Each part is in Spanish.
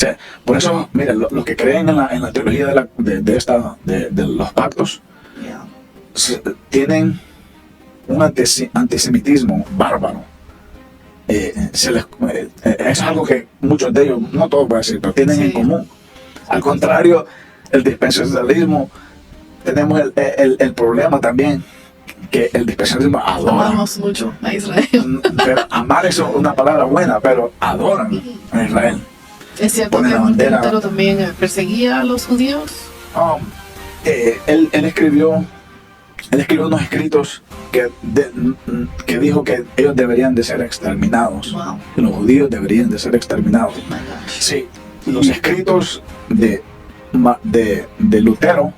sea, por eso, mira, los que creen en la teología de los pactos tienen un antisemitismo bárbaro. Es algo que muchos de ellos, no todos voy a decir, pero tienen en común. Al contrario, el dispensacionalismo, tenemos el problema también, que el dispensacionalismo adora. Amamos mucho a Israel. Pero amar es una palabra buena, pero adoran a Israel. ¿Es cierto que Martín Lutero también perseguía a los judíos? Él escribió unos escritos que dijo que ellos deberían de ser exterminados. Wow. Que los judíos deberían de ser exterminados. Oh my gosh. Sí, los escritos de Lutero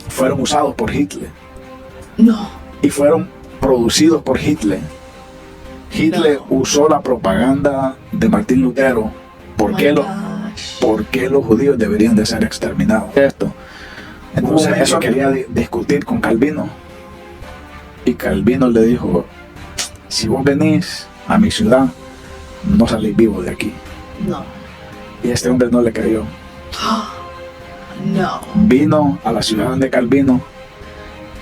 fueron usados por Hitler. No. Y fueron producidos por Hitler. Hitler usó la propaganda de Martín Lutero. ¿Por qué los judíos deberían de ser exterminados? Entonces eso quería discutir con Calvino. Y Calvino le dijo, si vos venís a mi ciudad, no salís vivo de aquí. No. Y este hombre no le creyó. No. Vino a la ciudad de Calvino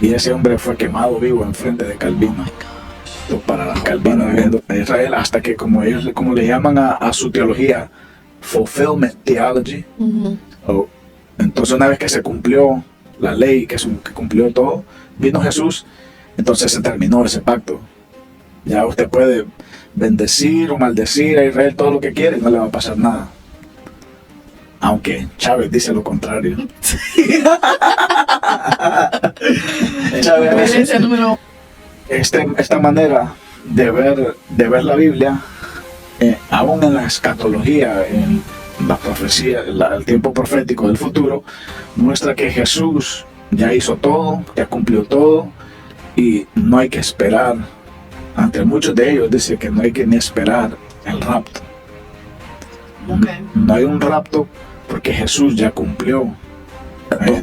y ese hombre fue quemado vivo enfrente de Calvino. Para Calvino viviendo en Israel, hasta que como le llaman a su teología, fulfillment theology. Entonces una vez que se cumplió la ley, que cumplió todo, vino Jesús, entonces se terminó ese pacto. Ya usted puede bendecir o maldecir a Israel todo lo que quiere y no le va a pasar nada. Aunque Chávez dice lo contrario. Chávez, esta manera de ver la Biblia, aún en la escatología, en la profecía, el tiempo profético del futuro, muestra que Jesús ya hizo todo, ya cumplió todo y no hay que esperar. Ante muchos de ellos dice que no hay que ni esperar el rapto. No hay un rapto porque Jesús ya cumplió.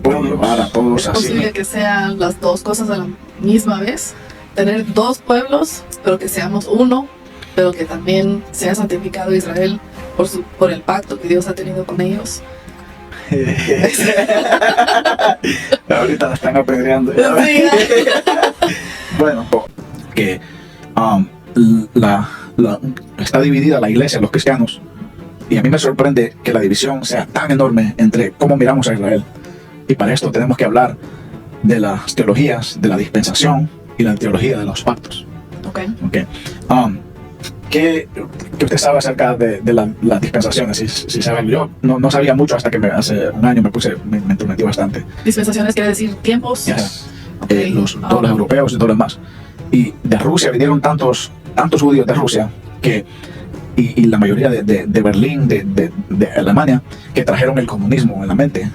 Por llevar a todos ¿Es así. posible que sean las dos cosas a la misma vez? Tener dos pueblos, pero que seamos uno, pero que también sea santificado Israel por el pacto que Dios ha tenido con ellos. Ahorita la están apedreando. Sí. Bueno, que está dividida la iglesia, los cristianos, y a mí me sorprende que la división sea tan enorme entre cómo miramos a Israel. Y para esto tenemos que hablar de las teologías de la dispensación y la teología de los pactos. Okay. ¿Qué usted sabe acerca de las dispensaciones? Si saben, yo no sabía mucho hasta que hace un año me entrometí bastante. Dispensaciones quiere decir tiempos. Yes. Okay. Todos los europeos y todo lo demás. Y de Rusia vinieron tantos judíos de Rusia y la mayoría de Berlín, de Alemania, que trajeron el comunismo en la mente.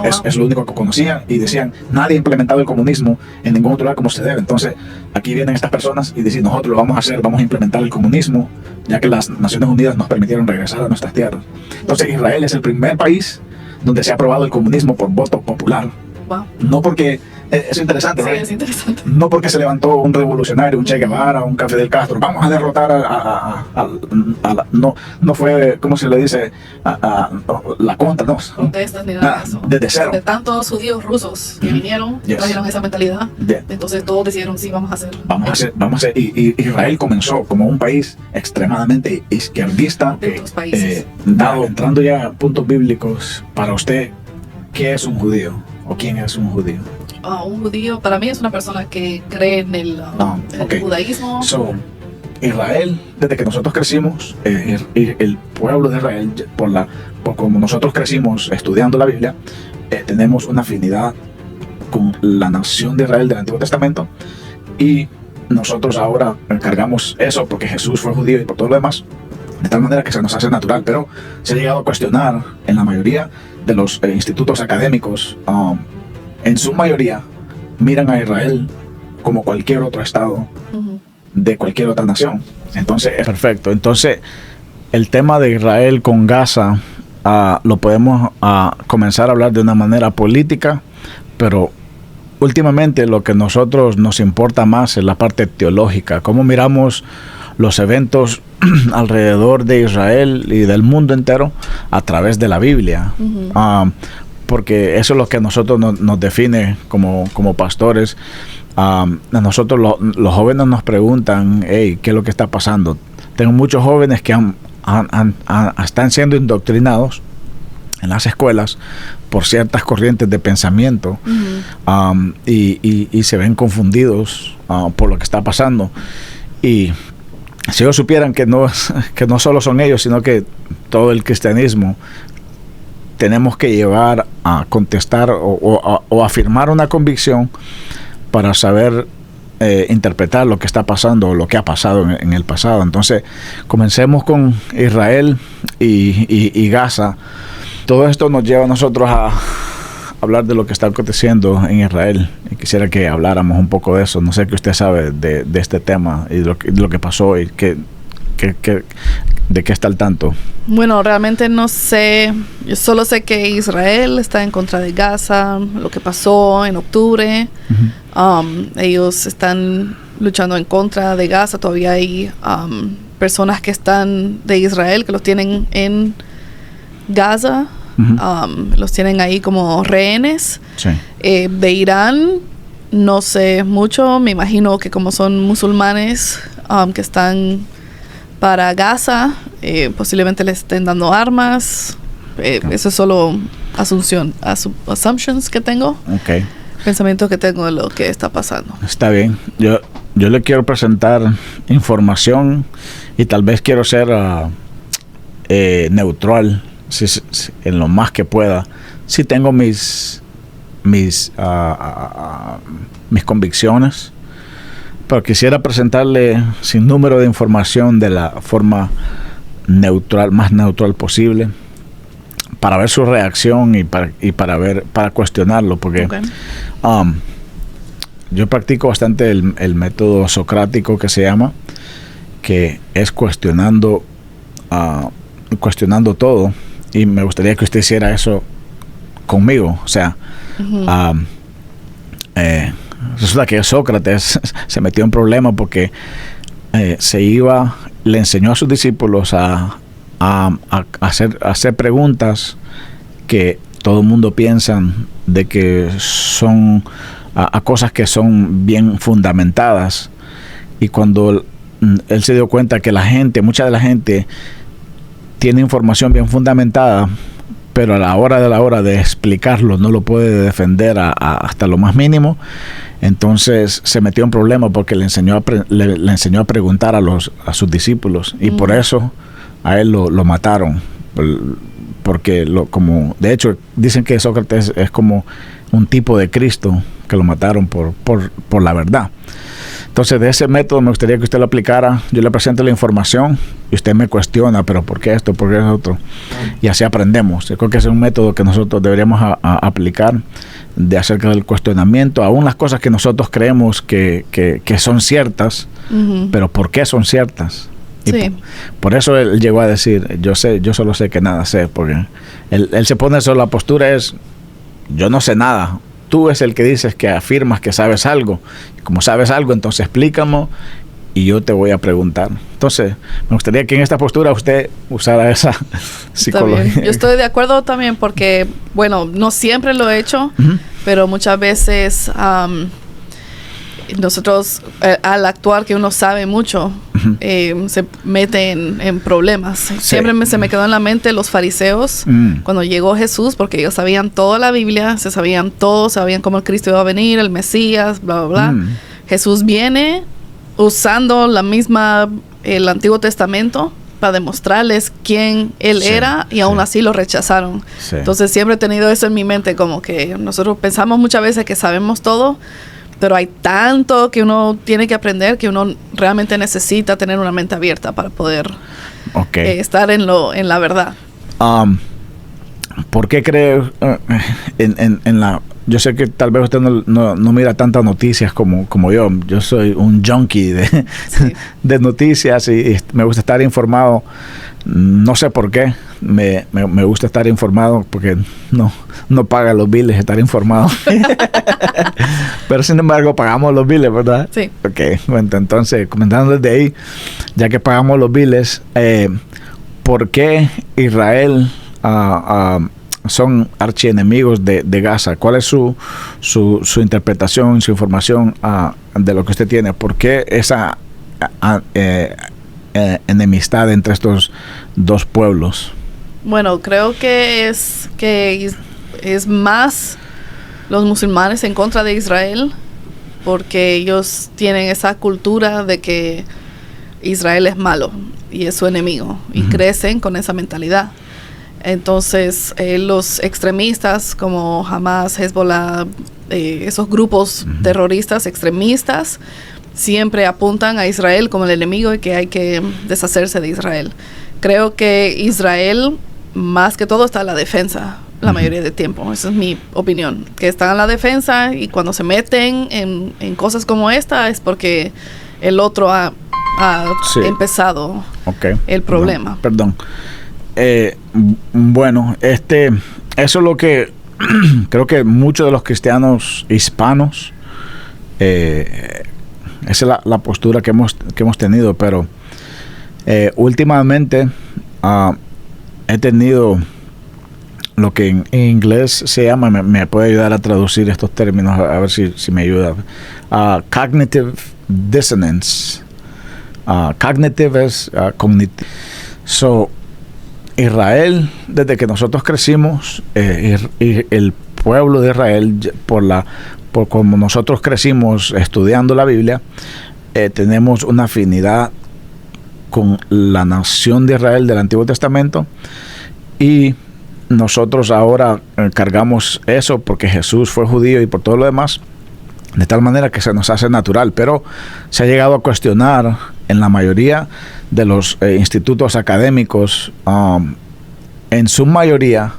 Es lo único que conocían y decían, nadie ha implementado el comunismo en ningún otro lugar como se debe. Entonces aquí vienen estas personas y dicen, nosotros lo vamos a hacer, vamos a implementar el comunismo, ya que las Naciones Unidas nos permitieron regresar a nuestras tierras. Entonces Israel es el primer país donde se ha aprobado el comunismo por voto popular. Wow. No porque, es interesante, Sí, ¿right? es interesante. No porque se levantó un revolucionario, un Che Guevara, un Café del Castro, vamos a derrotar no fue, ¿cómo se le dice? La contra, no. Contestas ni nada de eso. Desde cero. De tantos judíos rusos que vinieron, Yes. trajeron esa mentalidad. Yeah. Entonces todos decidieron, sí, vamos a hacer. Vamos a hacer. Y Israel comenzó como un país extremadamente izquierdista. De otros países. Entrando ya a puntos bíblicos, para usted, ¿qué es un judío? ¿O quién es un judío? Un judío para mí es una persona que cree en el judaísmo. So, Israel, desde que nosotros crecimos, el pueblo de Israel, por como nosotros crecimos estudiando la Biblia, tenemos una afinidad con la nación de Israel del Antiguo Testamento, y nosotros ahora cargamos eso porque Jesús fue judío y por todo lo demás, de tal manera que se nos hace natural. Pero se ha llegado a cuestionar en la mayoría de los institutos académicos, en su mayoría miran a Israel como cualquier otro estado de cualquier otra nación. Entonces, perfecto. Entonces, el tema de Israel con Gaza lo podemos comenzar a hablar de una manera política, pero últimamente lo que nosotros nos importa más es la parte teológica. ¿Cómo miramos los eventos alrededor de Israel y del mundo entero a través de la Biblia. Porque eso es lo que a nosotros nos define como pastores. A nosotros los jóvenes nos preguntan, hey, ¿qué es lo que está pasando? Tengo muchos jóvenes que están siendo indoctrinados en las escuelas por ciertas corrientes de pensamiento, y se ven confundidos por lo que está pasando. Y si ellos supieran que no solo son ellos, sino que todo el cristianismo, tenemos que llevar a contestar o afirmar una convicción para saber interpretar lo que está pasando o lo que ha pasado en el pasado. Entonces, comencemos con Israel y Gaza. Todo esto nos lleva a nosotros a hablar de lo que está aconteciendo en Israel. Y quisiera que habláramos un poco de eso. No sé qué usted sabe de este tema y de lo que pasó y de qué está al tanto. Bueno, realmente no sé. Yo solo sé que Israel está en contra de Gaza, lo que pasó en octubre. Ellos están luchando en contra de Gaza. Todavía hay personas que están de Israel que los tienen en Gaza. Los tienen ahí como rehenes. Sí. De Irán no sé mucho. Me imagino que como son musulmanes que están para Gaza, posiblemente les estén dando armas. Eso es solo assumptions que tengo. Okay. Pensamientos que tengo de lo que está pasando. Está bien. Yo le quiero presentar información y tal vez quiero ser neutral en lo más que pueda. Sí tengo mis convicciones, pero quisiera presentarle sin número de información de la forma neutral, más neutral posible, para ver su reacción y para cuestionarlo, porque Okay. Yo practico bastante el método socrático que se llama, que es cuestionando todo, y me gustaría que usted hiciera eso conmigo. O sea, resulta que Sócrates se metió en problema porque le enseñó a sus discípulos a hacer preguntas que todo el mundo piensa de que son a cosas que son bien fundamentadas, y cuando él se dio cuenta que mucha de la gente tiene información bien fundamentada, pero a la hora de explicarlo no lo puede defender hasta lo más mínimo, entonces se metió en problema porque le enseñó a preguntar a sus discípulos, y por eso a él lo mataron, porque como de hecho dicen que Sócrates es como un tipo de Cristo, que lo mataron por la verdad. Entonces, de ese método me gustaría que usted lo aplicara. Yo le presento la información y usted me cuestiona, pero ¿por qué esto? ¿Por qué eso otro? Y así aprendemos. Yo creo que es un método que nosotros deberíamos aplicar, de acerca del cuestionamiento, aún las cosas que nosotros creemos que son ciertas, pero ¿por qué son ciertas? Y Sí. por eso él llegó a decir, yo solo sé que nada sé, porque él se pone sobre la postura es, yo no sé nada. Tú es el que dices que afirmas que sabes algo. Y como sabes algo, entonces explícame y yo te voy a preguntar. Entonces, me gustaría que en esta postura usted usara esa psicología. Yo estoy de acuerdo también porque, bueno, no siempre lo he hecho, pero muchas veces nosotros, al actuar que uno sabe mucho, se mete en problemas. Sí. Siempre se me quedó en la mente los fariseos cuando llegó Jesús, porque ellos sabían toda la Biblia, se sabían todo, sabían cómo el Cristo iba a venir, el Mesías, bla, bla, bla. Jesús viene usando el Antiguo Testamento para demostrarles quién Él era, y aún así lo rechazaron. Sí. Entonces siempre he tenido eso en mi mente, como que nosotros pensamos muchas veces que sabemos todo, pero hay tanto que uno tiene que aprender, que uno realmente necesita tener una mente abierta para poder estar en la verdad. ¿Por qué cree yo sé que tal vez usted no mira tantas noticias como yo. Yo soy un junkie de noticias y me gusta estar informado. No sé por qué. Me gusta estar informado porque no paga los biles estar informado. Pero sin embargo pagamos los biles, ¿verdad? Sí. Ok, bueno, entonces, comentando desde ahí, ya que pagamos los biles, ¿por qué Israel son archienemigos de Gaza? ¿Cuál es su interpretación, su información de lo que usted tiene? ¿Por qué esa enemistad entre estos dos pueblos? Bueno, creo que es más los musulmanes en contra de Israel, porque ellos tienen esa cultura de que Israel es malo y es su enemigo, y crecen con esa mentalidad. Entonces, los extremistas como Hamas, Hezbollah, esos grupos terroristas extremistas, siempre apuntan a Israel como el enemigo y que hay que deshacerse de Israel. Creo que Israel, más que todo, está en la defensa la mayoría del tiempo. Esa es mi opinión. Que están en la defensa, y cuando se meten en cosas como esta es porque el otro ha empezado el problema. Perdón. Bueno, eso es lo que creo que muchos de los cristianos hispanos, esa es la postura que hemos tenido, pero últimamente he tenido lo que en inglés se llama, me puede ayudar a traducir estos términos, a ver si me ayuda, cognitive dissonance. Cognitive es cognitivo. So, Israel, desde que nosotros crecimos, el pueblo de Israel, por como nosotros crecimos estudiando la Biblia, tenemos una afinidad con la nación de Israel del Antiguo Testamento, y nosotros ahora cargamos eso porque Jesús fue judío y por todo lo demás, de tal manera que se nos hace natural. Pero se ha llegado a cuestionar en la mayoría de los institutos académicos, en su mayoría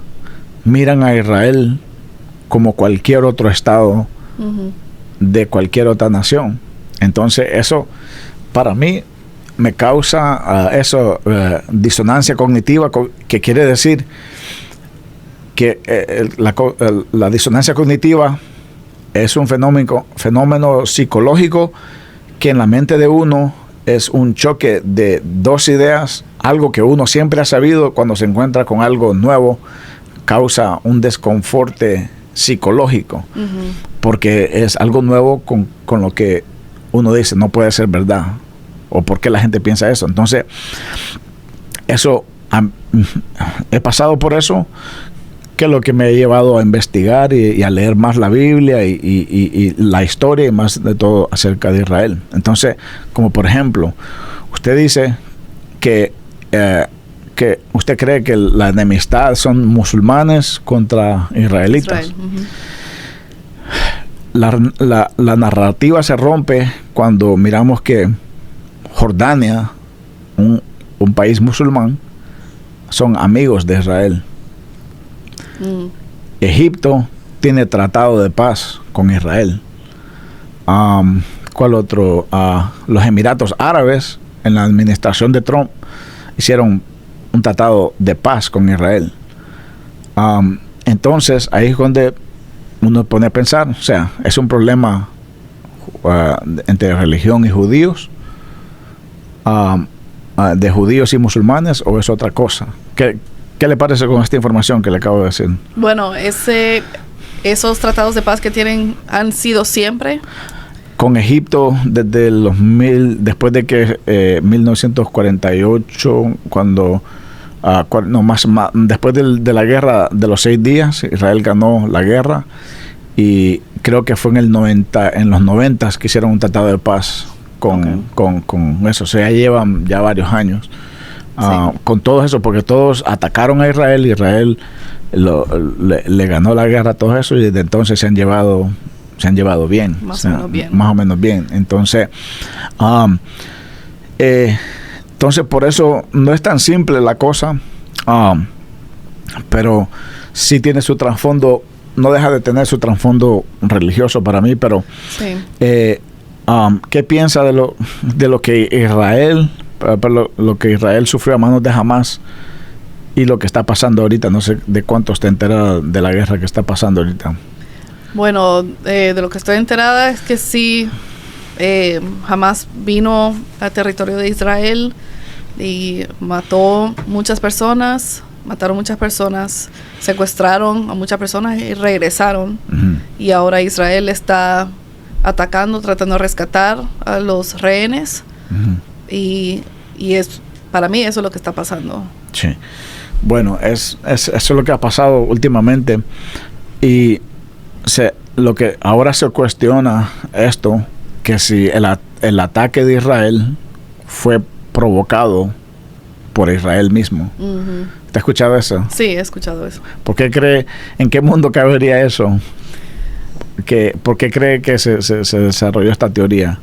miran a Israel como cualquier otro estado de cualquier otra nación. Entonces eso para mí me causa disonancia cognitiva, que quiere decir que la disonancia cognitiva es un fenómeno psicológico que en la mente de uno es un choque de dos ideas. Algo que uno siempre ha sabido, cuando se encuentra con algo nuevo, causa un desconforte psicológico, porque es algo nuevo con lo que uno dice no puede ser verdad, o por qué la gente piensa eso. Entonces, eso he pasado por eso, que es lo que me ha llevado a investigar y a leer más la Biblia y la historia, y más de todo acerca de Israel. Entonces, como por ejemplo, usted dice que usted cree que la enemistad son musulmanes contra israelitas. La narrativa se rompe cuando miramos que Jordania, un país musulmán, son amigos de Israel. Egipto tiene tratado de paz con Israel. ¿Cuál otro? Los Emiratos Árabes, en la administración de Trump, hicieron un tratado de paz con Israel. Entonces ahí es donde uno pone a pensar, o sea, ¿es un problema entre religión y judíos, de judíos y musulmanes, o es otra cosa? ¿Qué le parece con esta información que le acabo de decir? Bueno, esos tratados de paz que tienen han sido siempre. Con Egipto desde después de que 1948, cuando después de la guerra de los 6 días, Israel ganó la guerra, y creo que fue en los 90 que hicieron un tratado de paz con eso. O sea, ya llevan varios años. Con todo eso, porque todos atacaron a Israel y Israel le ganó la guerra a todo eso, y desde entonces se han llevado bien. Más o menos bien. Entonces, por eso no es tan simple la cosa, pero sí tiene su trasfondo, no deja de tener su trasfondo religioso para mí, pero sí. ¿Qué piensa de lo que Israel, lo que Israel sufrió a manos de Hamas, y lo que está pasando ahorita? No sé de cuántos te enteras de la guerra que está pasando ahorita. Bueno, de lo que estoy enterada es que sí, Hamás vino al territorio de Israel y mataron muchas personas, secuestraron a muchas personas y regresaron. Y ahora Israel está atacando, tratando de rescatar a los rehenes. Y para mí eso es lo que está pasando. Sí. Bueno, eso es lo que ha pasado últimamente. Y lo que ahora se cuestiona esto, que si el ataque de Israel fue provocado por Israel mismo. ¿Te has escuchado eso? Sí, he escuchado eso. ¿Por qué cree, en qué mundo cabería eso? ¿Por qué cree que se desarrolló esta teoría?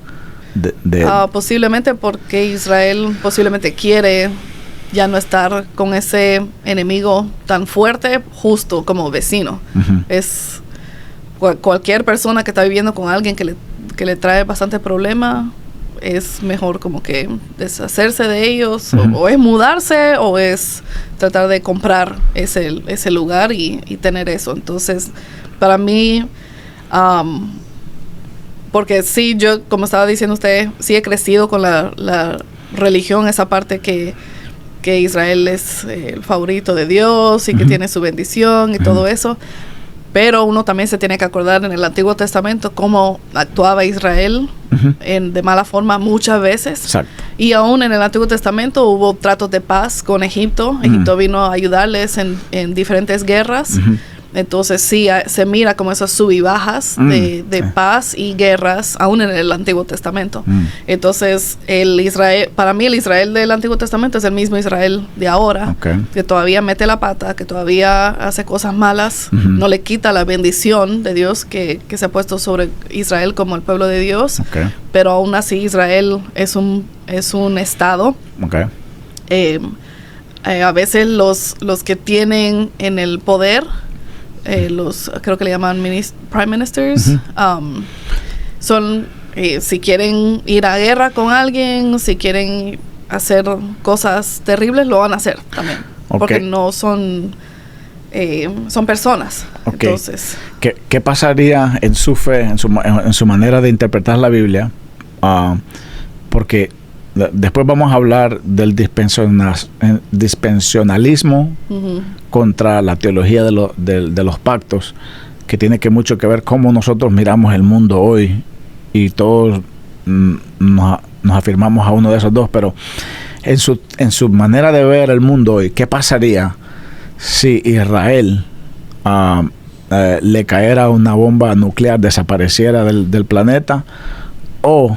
Posiblemente porque Israel posiblemente quiere ya no estar con ese enemigo tan fuerte justo como vecino. Es cualquier persona que está viviendo con alguien que le trae bastante problema, es mejor como que deshacerse de ellos, o es mudarse o es tratar de comprar ese lugar y tener eso. Entonces, para mí, porque sí, yo, como estaba diciendo usted, sí he crecido con la religión, esa parte que Israel es el favorito de Dios y que tiene su bendición y todo eso. Pero uno también se tiene que acordar en el Antiguo Testamento cómo actuaba Israel de mala forma muchas veces. Exacto. Y aún en el Antiguo Testamento hubo tratos de paz con Egipto. Egipto vino a ayudarles en diferentes guerras. Entonces sí, se mira como esas sub y bajas de paz y guerras, aún en el Antiguo Testamento. Entonces, para mí el Israel del Antiguo Testamento es el mismo Israel de ahora, que todavía mete la pata, que todavía hace cosas malas, no le quita la bendición de Dios que se ha puesto sobre Israel como el pueblo de Dios, pero aún así Israel es un estado. A veces los que tienen en el poder, creo que le llaman prime ministers, son, si quieren ir a guerra con alguien, si quieren hacer cosas terribles, lo van a hacer también, porque no son personas. Entonces, ¿qué pasaría en su fe, en su manera de interpretar la Biblia? Porque después vamos a hablar del dispensionalismo contra la teología de los pactos, que tiene mucho que ver cómo nosotros miramos el mundo hoy, y todos nos afirmamos a uno de esos dos, pero en su manera de ver el mundo hoy, ¿qué pasaría si Israel le caera una bomba nuclear, desapareciera del planeta, o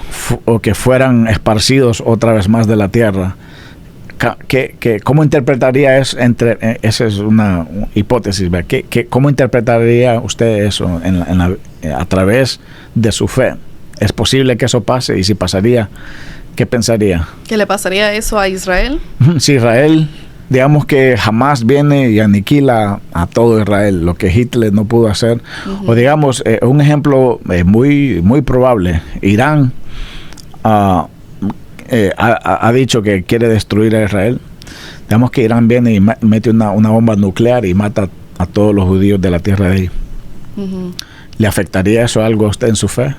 que fueran esparcidos otra vez más de la tierra? ¿Cómo interpretaría eso? Esa es una hipótesis, ¿verdad? ¿Cómo interpretaría usted eso a través de su fe? ¿Es posible que eso pase? Y si pasaría, ¿qué pensaría? ¿Qué le pasaría eso a Israel? Si Israel, digamos que jamás viene y aniquila a todo Israel, lo que Hitler no pudo hacer. O digamos, un ejemplo muy, muy probable, Irán ha dicho que quiere destruir a Israel. Digamos que Irán viene y mete una bomba nuclear y mata a todos los judíos de la tierra de ahí. ¿Le afectaría eso algo a usted en su fe?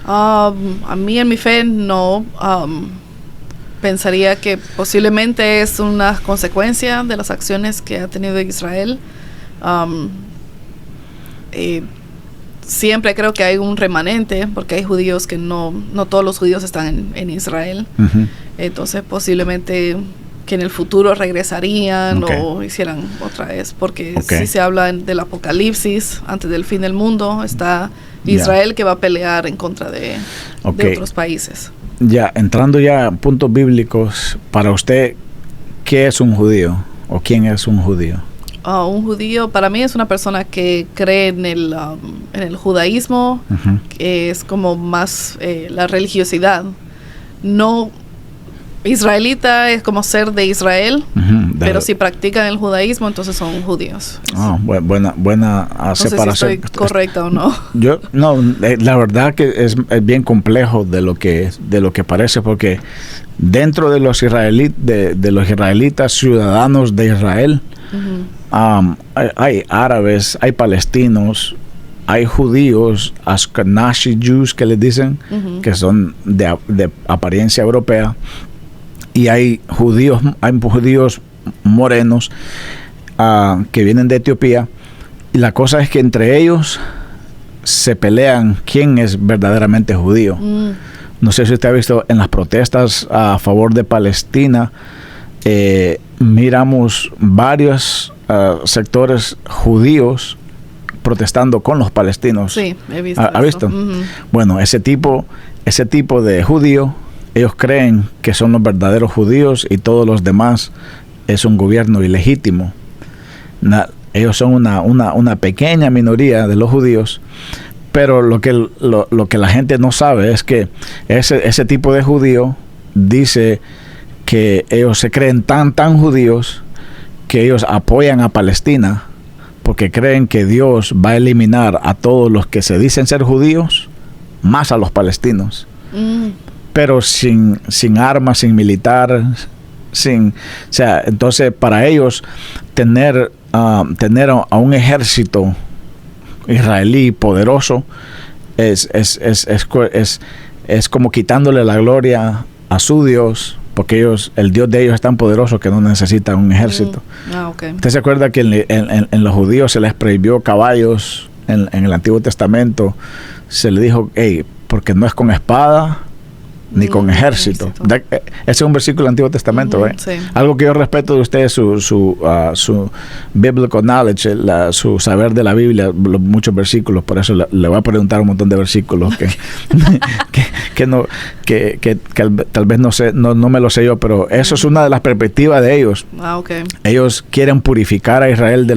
A mí en mi fe no. Pensaría que posiblemente es una consecuencia de las acciones que ha tenido Israel. Siempre creo que hay un remanente, porque hay judíos que no todos los judíos están en Israel. Entonces posiblemente que en el futuro regresarían o hicieran otra vez, porque si se habla del apocalipsis, antes del fin del mundo, está Israel que va a pelear en contra de otros países. Ya, entrando ya a puntos bíblicos, para usted, ¿qué es un judío? ¿O quién es un judío? Un judío para mí es una persona que cree en el judaísmo, que es como más la religiosidad. No, israelita es como ser de Israel, pero si practican el judaísmo, entonces son judíos. Buena no separación. sé si estoy correcta o no. La verdad que es bien complejo de lo que parece, porque dentro de los israelitas ciudadanos de Israel, hay árabes, hay palestinos, hay judíos, Ashkenazi Jews que les dicen, que son de apariencia europea, y hay judíos morenos que vienen de Etiopía, y la cosa es que entre ellos se pelean quién es verdaderamente judío. No sé si usted ha visto en las protestas a favor de Palestina, miramos varios sectores judíos protestando con los palestinos. Sí, he visto. ¿Ha visto? Bueno, ese tipo de judío, ellos creen que son los verdaderos judíos y todos los demás es un gobierno ilegítimo. Ellos son una pequeña minoría de los judíos, pero lo que la gente no sabe es que ese tipo de judío dice que ellos se creen tan judíos que ellos apoyan a Palestina porque creen que Dios va a eliminar a todos los que se dicen ser judíos, más a los palestinos. Pero sin armas, sin militar, entonces para ellos tener a un ejército israelí poderoso es como quitándole la gloria a su Dios, porque el Dios de ellos es tan poderoso que no necesitan un ejército. Okay. ¿Usted se acuerda que en los judíos se les prohibió caballos en el Antiguo Testamento? Se le dijo, porque no es con espada ni con ejército. Ese es un versículo del Antiguo Testamento. Sí. Algo que yo respeto de usted es su biblical knowledge, su saber de la Biblia, muchos versículos. Por eso le voy a preguntar un montón de versículos que tal vez no me lo sé yo, pero eso es una de las perspectivas de ellos. Okay. Ellos quieren purificar a Israel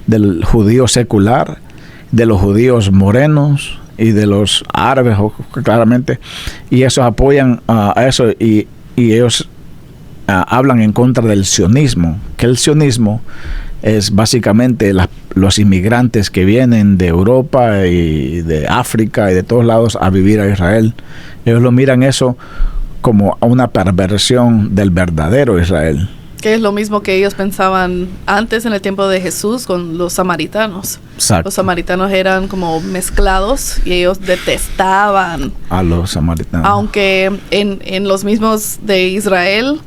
del judío secular, de los judíos morenos y de los árabes, claramente, y esos apoyan a eso, y ellos hablan en contra del sionismo, que el sionismo es básicamente los inmigrantes que vienen de Europa y de África y de todos lados a vivir a Israel. Ellos lo miran eso como una perversión del verdadero Israel. Que es lo mismo que ellos pensaban antes en el tiempo de Jesús con los samaritanos. Exacto. Los samaritanos eran como mezclados y ellos detestaban a los samaritanos. Aunque en los mismos de Israel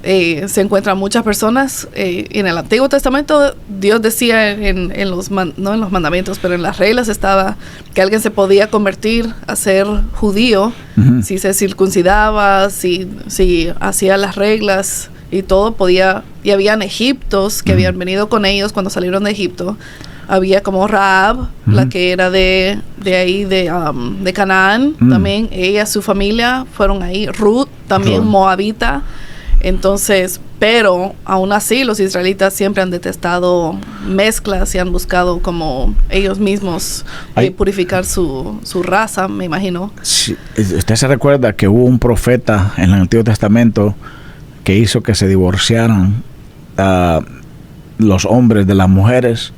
se encuentran muchas personas. En el Antiguo Testamento Dios decía no en los mandamientos, pero en las reglas estaba que alguien se podía convertir a ser judío si se circuncidaba, si hacía las reglas y todo podía. Y habían egiptos que habían venido con ellos cuando salieron de Egipto. Había como Rahab, la que era de ahí, de Canaán, también ella, su familia fueron ahí. Ruth, también moabita. Entonces, pero aún así los israelitas siempre han detestado mezclas y han buscado como ellos mismos purificar su raza, me imagino. Sí. Usted se recuerda que hubo un profeta en el Antiguo Testamento que hizo que se divorciaran los hombres de las mujeres,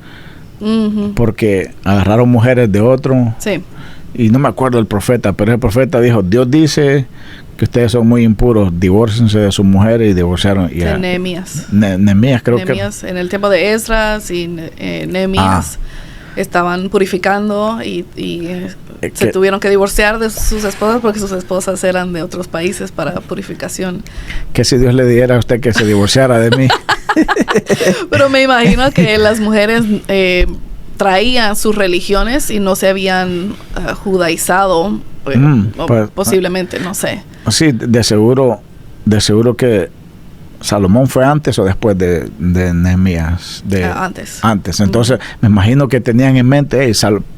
porque agarraron mujeres de otro. Sí. Y no me acuerdo el profeta, pero el profeta dijo, Dios dice que ustedes son muy impuros, divórciense de sus mujeres, y divorciaron. Nehemías. Nehemías, creo Nehemías, que en el tiempo de Esdras y Nehemías estaban purificando y se tuvieron que divorciar de sus esposas porque sus esposas eran de otros países para purificación. Que si Dios le diera a usted que se divorciara de mí. Pero me imagino que las mujeres traían sus religiones y no se habían judaizado, posiblemente, no sé. Sí, de seguro que Salomón fue antes o después de Nehemías. Antes. Entonces, me imagino que tenían en mente,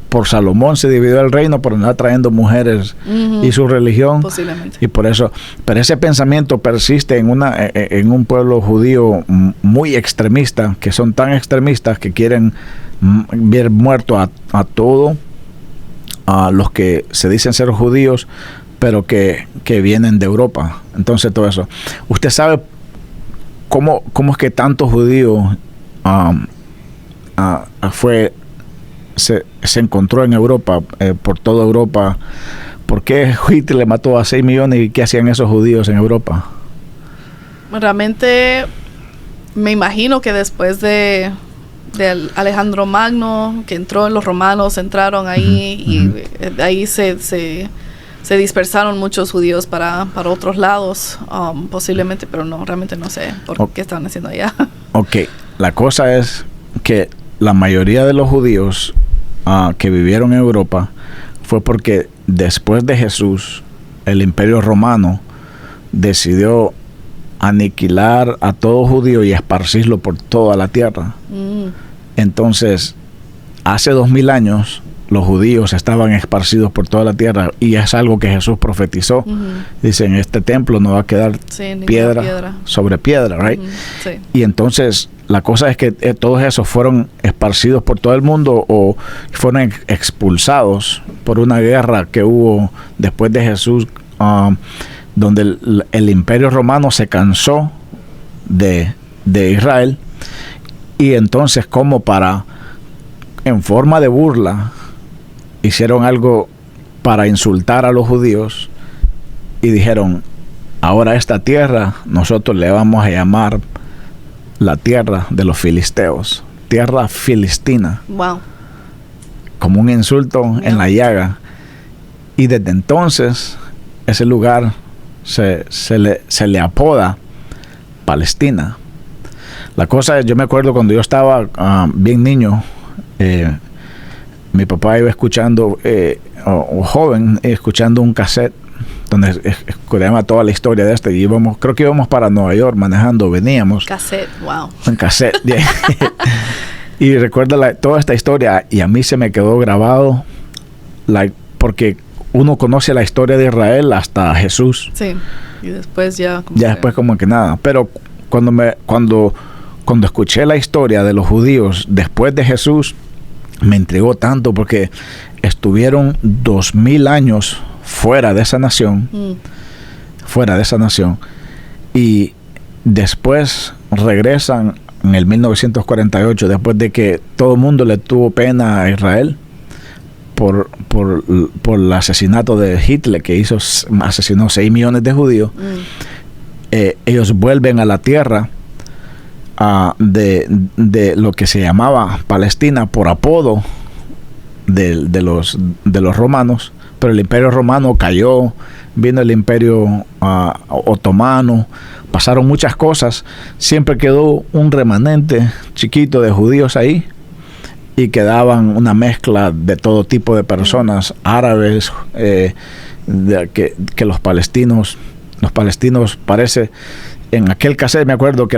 por Salomón se dividió el reino por andar trayendo mujeres y su religión. Posiblemente. Y por eso, pero ese pensamiento persiste en un pueblo judío muy extremista, que son tan extremistas que quieren ver muerto a todo, a los que se dicen ser judíos, pero que vienen de Europa. Entonces, todo eso. ¿Usted sabe cómo es que tantos judíos se encontró en Europa, por toda Europa? ¿Por qué Hitler le mató a 6 millones y qué hacían esos judíos en Europa? Realmente me imagino que después de de Alejandro Magno, que entró, los romanos entraron ahí y de ahí se dispersaron muchos judíos para otros lados, posiblemente, pero no, realmente no sé por qué estaban haciendo allá. Ok, la cosa es que la mayoría de los judíos que vivieron en Europa fue porque después de Jesús, el Imperio Romano decidió aniquilar a todo judío y esparcirlo por toda la tierra. Entonces, hace 2000 años, los judíos estaban esparcidos por toda la tierra, y es algo que Jesús profetizó. Dice, en este templo no va a quedar piedra sobre piedra, right? Sí. Y entonces, la cosa es que todos esos fueron esparcidos por todo el mundo o fueron expulsados por una guerra que hubo después de Jesús, donde el Imperio Romano se cansó de Israel, y entonces, como en forma de burla, hicieron algo para insultar a los judíos y dijeron, ahora esta tierra nosotros le vamos a llamar la tierra de los filisteos, tierra filistina. Wow. Como un insulto en la llaga. Y desde entonces ese lugar se le apoda Palestina. La cosa es, yo me acuerdo cuando yo estaba bien niño, mi papá iba escuchando, o joven, escuchando un cassette donde escuchaba toda la historia de este, y creo que íbamos para Nueva York manejando, veníamos. Cassette, wow. Un cassette, y recuerda toda esta historia, y a mí se me quedó grabado, porque uno conoce la historia de Israel hasta Jesús. Sí, y después ya... después como que nada, pero cuando escuché la historia de los judíos después de Jesús, me intrigó tanto, porque estuvieron 2000 años fuera de esa nación, y después regresan en el 1948, después de que todo el mundo le tuvo pena a Israel por el asesinato de Hitler, que asesinó 6 millones de judíos. Ellos vuelven a la tierra de lo que se llamaba Palestina por apodo de los romanos, pero el Imperio Romano cayó, vino el Imperio Otomano, pasaron muchas cosas, siempre quedó un remanente chiquito de judíos ahí, y quedaban una mezcla de todo tipo de personas, árabes, que los palestinos parece. En aquel cassette me acuerdo que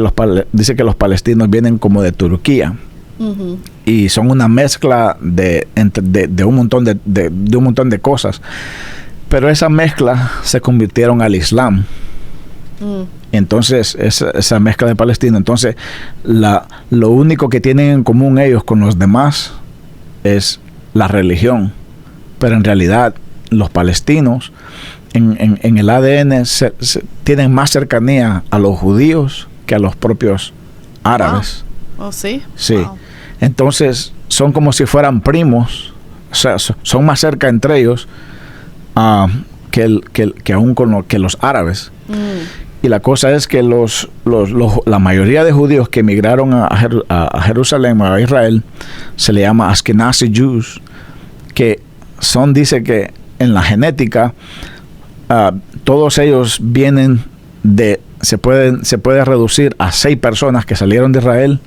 dice que los palestinos vienen como de Turquía, y son una mezcla de un montón de cosas, pero esa mezcla se convirtieron al Islam. Entonces esa mezcla de palestinos, entonces lo único que tienen en común ellos con los demás es la religión, pero en realidad los palestinos en el ADN tienen más cercanía a los judíos que a los propios árabes. Oh, ¿sí? Sí. Wow. Entonces son como si fueran primos, o sea, son más cerca entre ellos que aún que los árabes. Y la cosa es que la mayoría de judíos que emigraron a Jerusalén, a Israel, se le llama Ashkenazi Jews, que dice que en la genética todos ellos vienen se puede reducir a 6 personas que salieron de Israel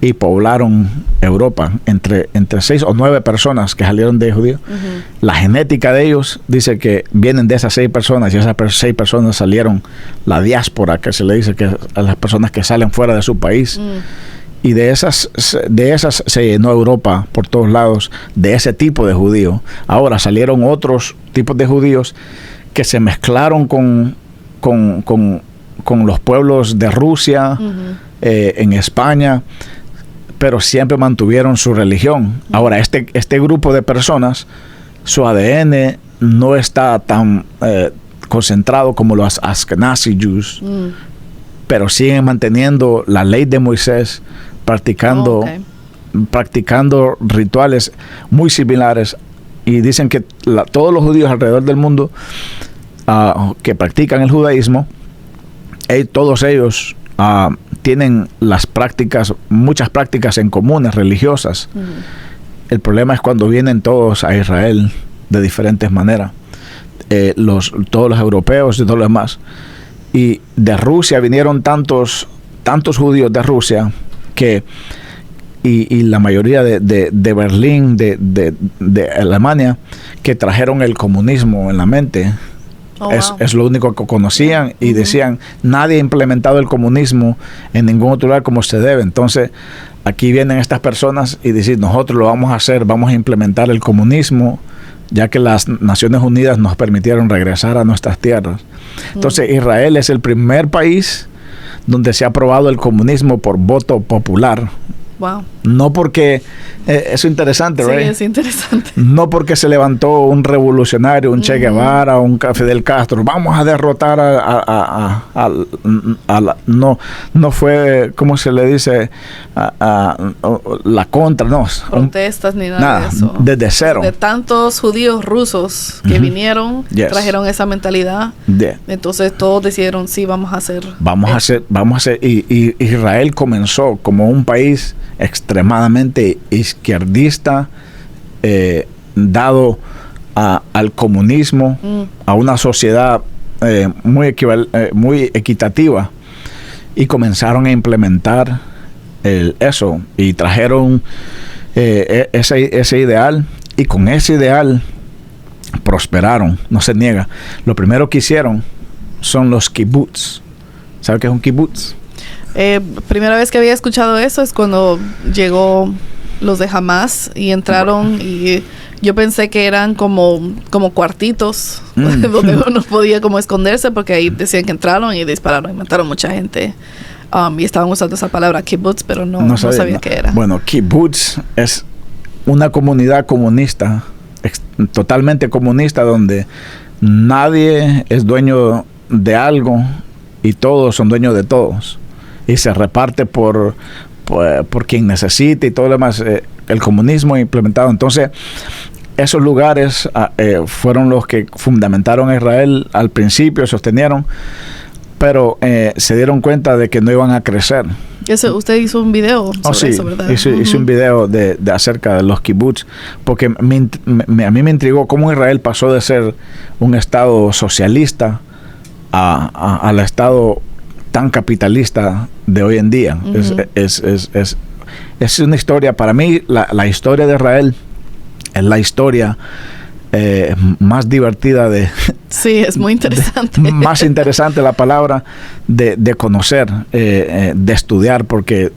y poblaron Europa, entre 6 o 9 personas que salieron de judíos. La genética de ellos dice que vienen de esas 6 personas, y esas 6 personas salieron, la diáspora, que se le dice, que a las personas que salen fuera de su país. Y de esas se llenó Europa por todos lados de ese tipo de judío. Ahora salieron otros tipos de judíos que se mezclaron con los pueblos de Rusia, en España, pero siempre mantuvieron su religión. Ahora, este grupo de personas, su ADN no está tan concentrado como los Ashkenazi Jews, pero siguen manteniendo la ley de Moisés, practicando rituales muy similares, y dicen que todos los judíos alrededor del mundo que practican el judaísmo, todos ellos tienen muchas prácticas en comunes religiosas. El problema es cuando vienen todos a Israel de diferentes maneras. Todos los europeos y todo lo demás. Y de Rusia vinieron tantos judíos de Rusia y la mayoría de Berlín, de Alemania, que trajeron el comunismo en la mente. Oh, wow. Es lo único que conocían y decían, nadie ha implementado el comunismo en ningún otro lugar como se debe. Entonces, aquí vienen estas personas y dicen, nosotros lo vamos a hacer, vamos a implementar el comunismo, ya que las Naciones Unidas nos permitieron regresar a nuestras tierras. Entonces, Israel es el primer país donde se ha aprobado el comunismo por voto popular. Wow. No porque, eso es interesante, Sí, ¿right? es interesante. No porque se levantó un revolucionario, un Che Guevara, un Fidel Castro, vamos a derrotar no fue, ¿cómo se le dice? La contra, no. Protestas ni nada de eso. Desde cero. De tantos judíos rusos que vinieron, Yes. trajeron esa mentalidad. Yeah. Entonces todos decidieron, sí, vamos a hacer. Vamos a hacer, y Israel comenzó como un país extremadamente izquierdista, dado al comunismo, a una sociedad muy equitativa, y comenzaron a implementar eso y trajeron ese ideal, y con ese ideal prosperaron, no se niega. Lo primero que hicieron son los kibbutz. ¿Sabe qué es un kibbutz? Primera vez que había escuchado eso es cuando llegó los de Hamas y entraron, y yo pensé que eran como cuartitos donde uno podía como esconderse, porque ahí decían que entraron y dispararon y mataron mucha gente. Y estaban usando esa palabra kibbutz, pero no sabía qué era. Bueno, kibbutz es una comunidad comunista, totalmente comunista, donde nadie es dueño de algo y todos son dueños de todos. Y se reparte por quien necesite y todo lo demás. El comunismo implementado. Entonces, esos lugares fueron los que fundamentaron a Israel al principio, sostenieron, pero se dieron cuenta de que no iban a crecer. Usted hizo un video sobre eso, ¿verdad? Hice un video de acerca de los kibbutz, porque a mí me intrigó cómo Israel pasó de ser un estado socialista al estado tan capitalista de hoy en día. Es una historia, para mí la historia de Israel es la historia más divertida sí, es muy interesante. Más interesante la palabra de conocer, de estudiar, porque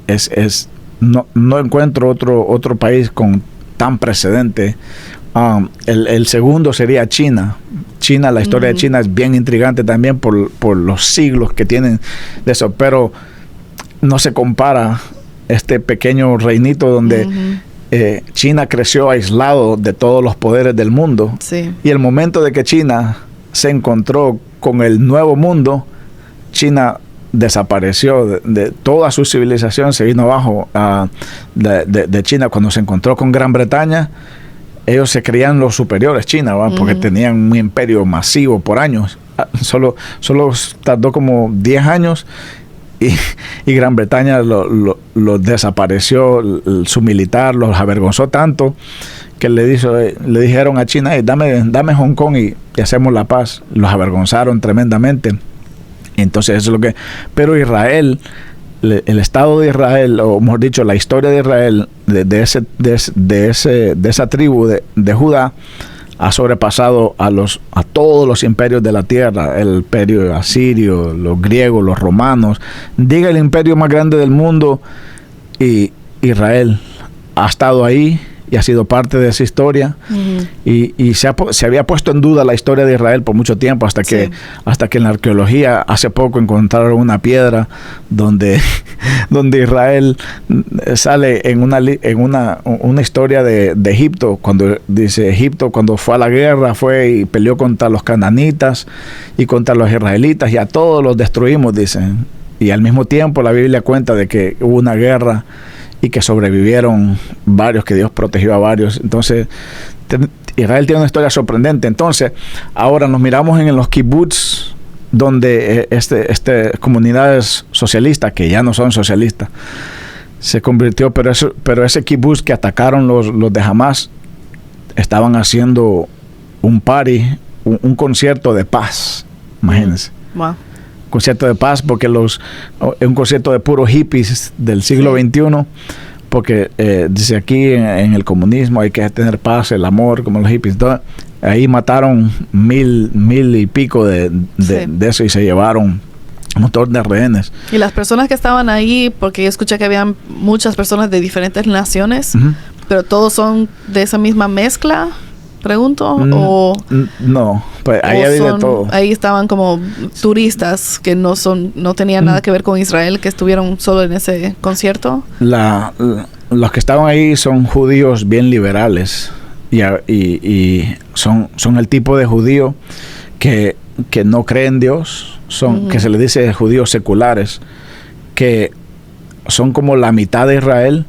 no encuentro otro país con tan precedente. El segundo sería China. La historia de China es bien intrigante también por los siglos que tienen de eso, pero no se compara este pequeño reinito donde China creció aislado de todos los poderes del mundo. Sí. Y el momento de que China se encontró con el nuevo mundo, China desapareció de toda su civilización, se vino abajo de China. Cuando se encontró con Gran Bretaña, ellos se creían los superiores, China, porque tenían un imperio masivo por años. Solo tardó como 10 años y Gran Bretaña lo desapareció, su militar los avergonzó tanto que le dijeron a China, dame Hong Kong y hacemos la paz. Los avergonzaron tremendamente. Entonces eso es lo que... Pero Israel, el Estado de Israel, o mejor dicho, la historia de Israel, de esa tribu de Judá, ha sobrepasado a todos los imperios de la tierra, el imperio asirio, los griegos, los romanos. Diga el imperio más grande del mundo, y Israel ha estado ahí y ha sido parte de esa historia. Y se había puesto en duda la historia de Israel por mucho tiempo, hasta que en la arqueología hace poco encontraron una piedra donde Israel sale en una historia de Egipto, cuando dice Egipto cuando fue a la guerra fue y peleó contra los cananitas y contra los israelitas, y a todos los destruimos, dicen. Y al mismo tiempo la Biblia cuenta de que hubo una guerra y que sobrevivieron varios, que Dios protegió a varios. Entonces, Israel tiene una historia sorprendente. Entonces, ahora nos miramos en los kibbutz donde comunidades socialistas, que ya no son socialistas, se convirtió, pero ese kibbutz que atacaron los de Hamas, estaban haciendo un party, un concierto de paz, imagínense. Wow. Concierto de paz, porque un concierto de puros hippies del siglo XXI, porque dice aquí en el comunismo hay que tener paz, el amor, como los hippies. Entonces, ahí mataron mil y pico de eso, y se llevaron un montón de rehenes. Y las personas que estaban ahí, porque yo escuché que habían muchas personas de diferentes naciones, pero todos son de esa misma mezcla, pregunto, no, pues ahí había de todo. Ahí estaban como turistas que no tenían nada que ver con Israel, que estuvieron solo en ese concierto. Los que estaban ahí son judíos bien liberales, y son el tipo de judío que no creen en Dios, que se les dice judíos seculares, que son como la mitad de Israel,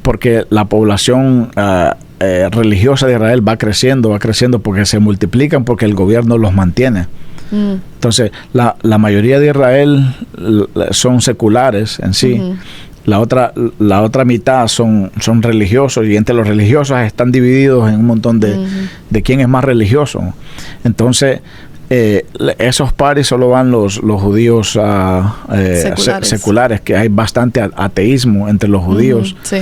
porque la población religiosa de Israel va creciendo porque se multiplican, porque el gobierno los mantiene. Entonces, la mayoría de Israel son seculares en sí. La otra mitad son religiosos, y entre los religiosos están divididos en un montón de quién es más religioso. Entonces, esos paris solo van los judíos seculares, que hay bastante ateísmo entre los judíos. Sí.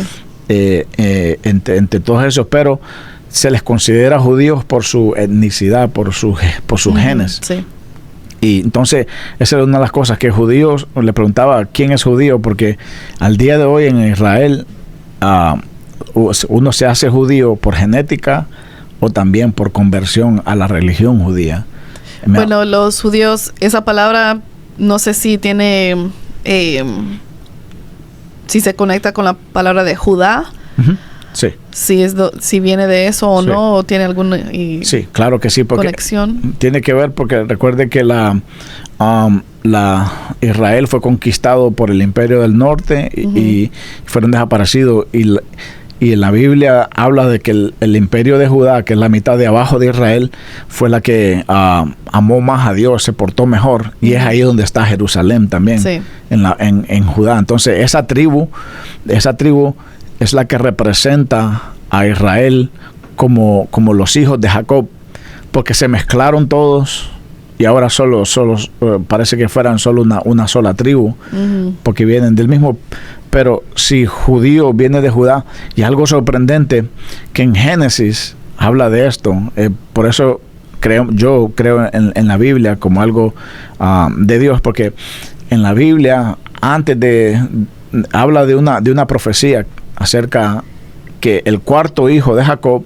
Entre todos esos, pero se les considera judíos por su etnicidad, por sus genes. Sí. Y entonces esa es una de las cosas que judíos, le preguntaba quién es judío, porque al día de hoy en Israel uno se hace judío por genética o también por conversión a la religión judía. Bueno, los judíos, esa palabra no sé si tiene si se conecta con la palabra de Judá. Sí. Si viene de eso o no, o tiene alguna sí, claro que sí, porque conexión. Tiene que ver, porque recuerde que la Israel fue conquistado por el Imperio del Norte y fueron desaparecidos, y en la Biblia habla de que el Imperio de Judá, que es la mitad de abajo de Israel, fue la que amó más a Dios, se portó mejor, y es ahí donde está Jerusalén también, en Judá. Entonces esa tribu es la que representa a Israel como los hijos de Jacob, porque se mezclaron todos y ahora solo parece que fueran solo una sola tribu, porque vienen del mismo. Pero si judío viene de Judá, y algo sorprendente que en Génesis habla de esto, por eso yo creo en la Biblia como algo de Dios, porque en la Biblia habla de una profecía acerca que el cuarto hijo de Jacob,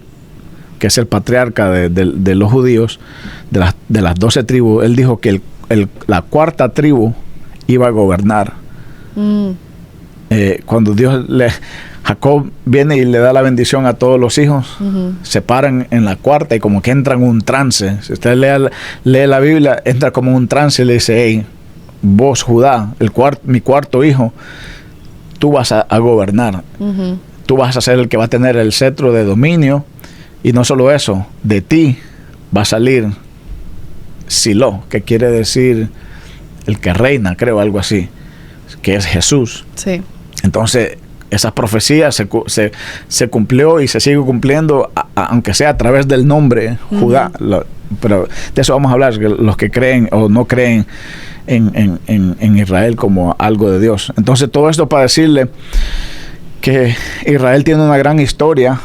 que es el patriarca de los judíos, de las 12 tribus, él dijo que la cuarta tribu iba a gobernar. Cuando Jacob viene y le da la bendición a todos los hijos, se paran en la cuarta y como que entran en un trance. Si usted lee la Biblia, entra como en un trance y le dice: hey, vos Judá, mi cuarto hijo, tú vas a gobernar. Tú vas a ser el que va a tener el cetro de dominio, y no solo eso, de ti va a salir Silo, que quiere decir el que reina, creo, algo así, que es Jesús. Sí. Entonces esa profecía se cumplió y se sigue cumpliendo, aunque sea a través del nombre Judá. Pero de eso vamos a hablar, los que creen o no creen en Israel como algo de Dios. Entonces todo esto para decirle que Israel tiene una gran historia,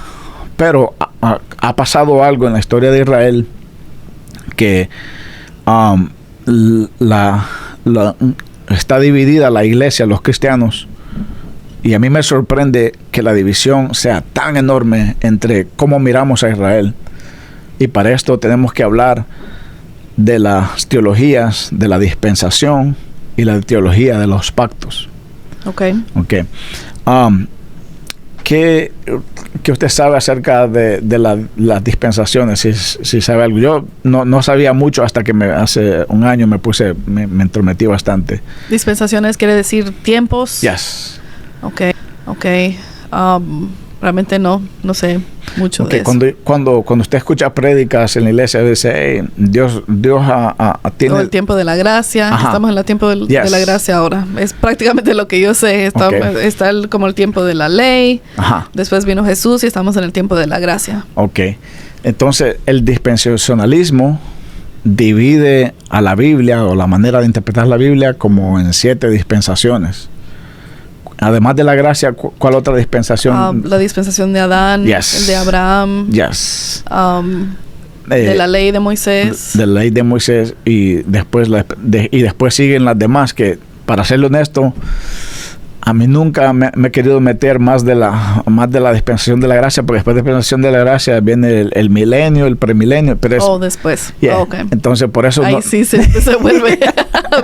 pero ha pasado algo en la historia de Israel que está dividida la iglesia, los cristianos, y a mí me sorprende que la división sea tan enorme entre cómo miramos a Israel. Y para esto tenemos que hablar de las teologías de la dispensación y la teología de los pactos. Okay. ¿Qué usted sabe acerca de las dispensaciones? Si sabe algo. Yo no sabía mucho hasta que hace un año me entrometí bastante. Dispensaciones quiere decir tiempos. Yes. Okay. Realmente no sé. mucho Okay, de eso. cuando usted escucha prédicas en la iglesia, dice, hey, Dios tiene... Todo el tiempo de la gracia. Ajá. Estamos en el tiempo de Yes. la gracia ahora. Es prácticamente lo que yo sé. Está como el tiempo de la ley. Ajá. Después vino Jesús y estamos en el tiempo de la gracia. Ok. Entonces, el dispensacionalismo divide a la Biblia o la manera de interpretar la Biblia como en 7 dispensaciones. Además de la gracia, ¿cuál otra dispensación? La dispensación de Adán, Yes. el de Abraham, Yes. de la ley de Moisés. De la ley de Moisés y después después siguen las demás que, para serle honesto, a mí nunca me he querido meter más de la dispensación de la gracia, porque después de la dispensación de la gracia viene el milenio, el premilenio. Pero después. yeah. Okay. Entonces, por eso Ahí sí se vuelve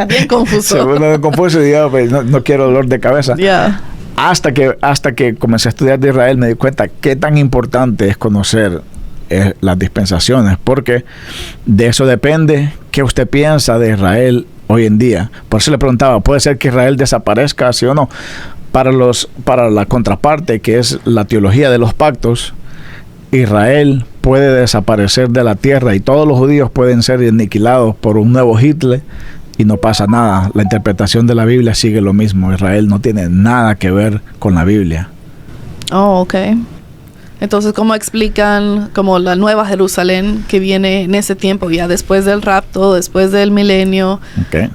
bien confuso. se vuelve confuso y digo, pues, no quiero dolor de cabeza. Yeah. Hasta que comencé a estudiar de Israel, me di cuenta qué tan importante es conocer las dispensaciones, porque de eso depende qué usted piensa de Israel hoy en día. Por eso le preguntaba, ¿puede ser que Israel desaparezca, sí o no? Para la contraparte, que es la teología de los pactos, Israel puede desaparecer de la tierra y todos los judíos pueden ser aniquilados por un nuevo Hitler y no pasa nada. La interpretación de la Biblia sigue lo mismo. Israel no tiene nada que ver con la Biblia. Ok. Entonces, ¿cómo explican como la nueva Jerusalén que viene en ese tiempo, ya después del rapto, después del milenio? Okay.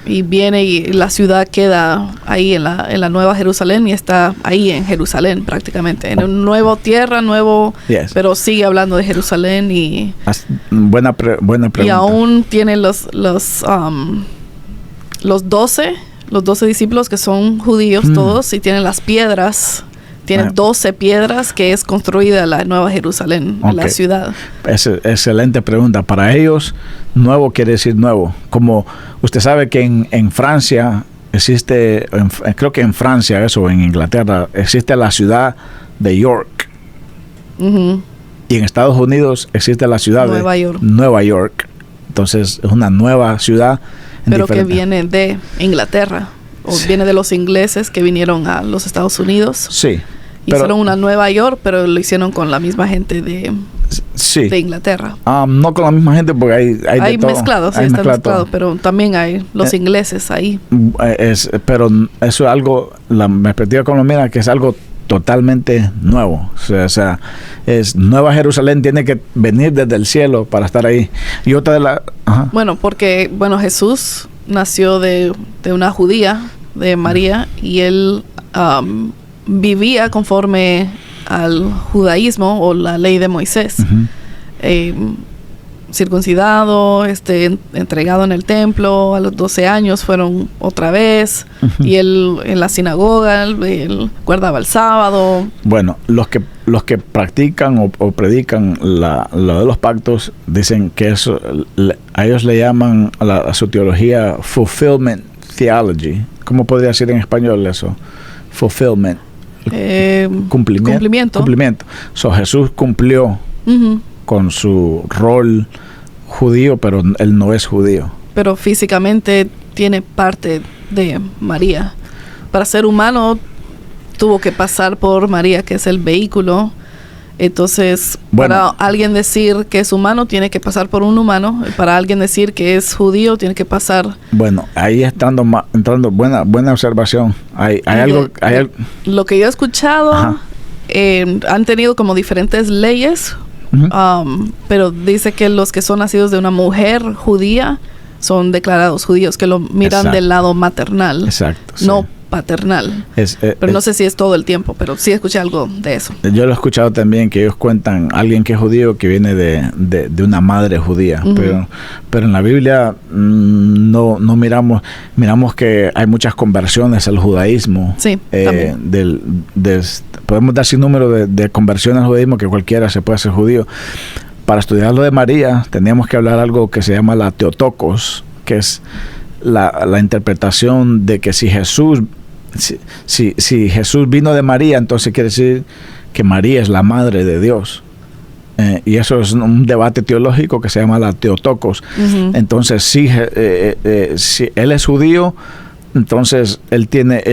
Y viene y la ciudad queda ahí en la nueva Jerusalén y está ahí en Jerusalén prácticamente. En un nuevo tierra, Yes. pero sigue hablando de Jerusalén y... Buena pregunta. Y aún tiene los 12 discípulos que son judíos todos y tienen las piedras. Tiene 12 piedras que es construida la Nueva Jerusalén, la ciudad. Excelente pregunta. Para ellos, nuevo quiere decir nuevo. Como usted sabe que en Francia existe, creo que en Francia, eso, en Inglaterra, existe la ciudad de York. Uh-huh. Y en Estados Unidos existe la ciudad de Nueva York. Entonces, es una nueva ciudad. Pero que viene de Inglaterra. O viene de los ingleses que vinieron a los Estados Unidos. Sí. Hicieron una Nueva York, pero lo hicieron con la misma gente de Inglaterra. No con la misma gente, porque hay de mezclado, sí, está mezclado, pero también hay los ingleses ahí. Pero eso es algo, la perspectiva colombiana, que es algo totalmente nuevo. O sea, es Nueva Jerusalén, tiene que venir desde el cielo para estar ahí. Y otra de la... Ajá. Bueno, porque Jesús nació de una judía, de María, y él vivía conforme al judaísmo o la ley de Moisés. Uh-huh. Circuncidado, entregado en el templo, a los 12 años fueron otra vez, uh-huh. Y él en la sinagoga, él guardaba el sábado. Bueno, los que practican o predican lo de los pactos dicen que eso, a ellos le llaman a su teología fulfillment theology. ¿Cómo podría decir en español eso? Fulfillment. Cumplimiento. So, Jesús cumplió uh-huh. con su rol judío, pero él no es judío. Pero físicamente tiene parte de María. Para ser humano tuvo que pasar por María, que es el vehículo. Entonces, para alguien decir que es humano, tiene que pasar por un humano. Para alguien decir que es judío, tiene que pasar... Bueno, ahí entrando buena observación. Hay algo... Lo que yo he escuchado, han tenido como diferentes leyes, uh-huh. Pero dice que los que son nacidos de una mujer judía son declarados judíos, que lo miran Exacto. del lado maternal. Exacto. No sí. paternal. Pero no sé si es todo el tiempo, pero sí escuché algo de eso. Yo lo he escuchado también, que ellos cuentan alguien que es judío que viene de una madre judía. Uh-huh. Pero en la Biblia no miramos que hay muchas conversiones al judaísmo. Sí, podemos dar sin número de conversiones al judaísmo, que cualquiera se puede hacer judío. Para estudiar lo de María, teníamos que hablar algo que se llama la Teotokos, que es la interpretación de que si Jesús vino de María, entonces quiere decir que María es la madre de Dios. Y eso es un debate teológico que se llama la Teotokos. Uh-huh. Entonces, si él es judío, entonces él tiene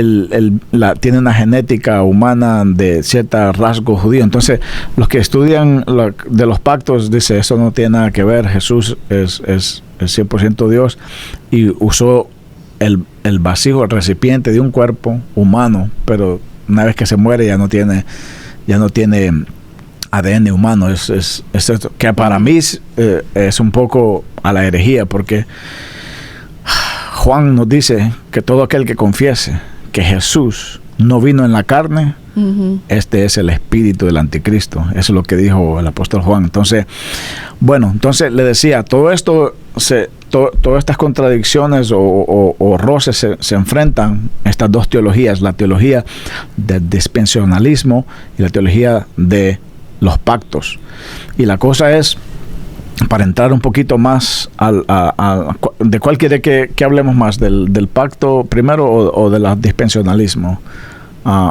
tiene una genética humana de cierto rasgo judío. Entonces los que estudian de los pactos dicen eso no tiene nada que ver. Jesús es 100% Dios y usó el vasija, el recipiente de un cuerpo humano, pero una vez que se muere ya no tiene ADN humano. Es esto, que para mí es un poco a la herejía, porque Juan nos dice que todo aquel que confiese que Jesús no vino en la carne, este es el espíritu del anticristo. Eso es lo que dijo el apóstol Juan. Entonces, entonces le decía, todo esto todas estas contradicciones o roces se enfrentan estas dos teologías, la teología del dispensacionalismo y la teología de los pactos. Y la cosa es, para entrar un poquito más ¿de cuál quiere que hablemos más? ¿Del pacto primero o del dispensacionalismo?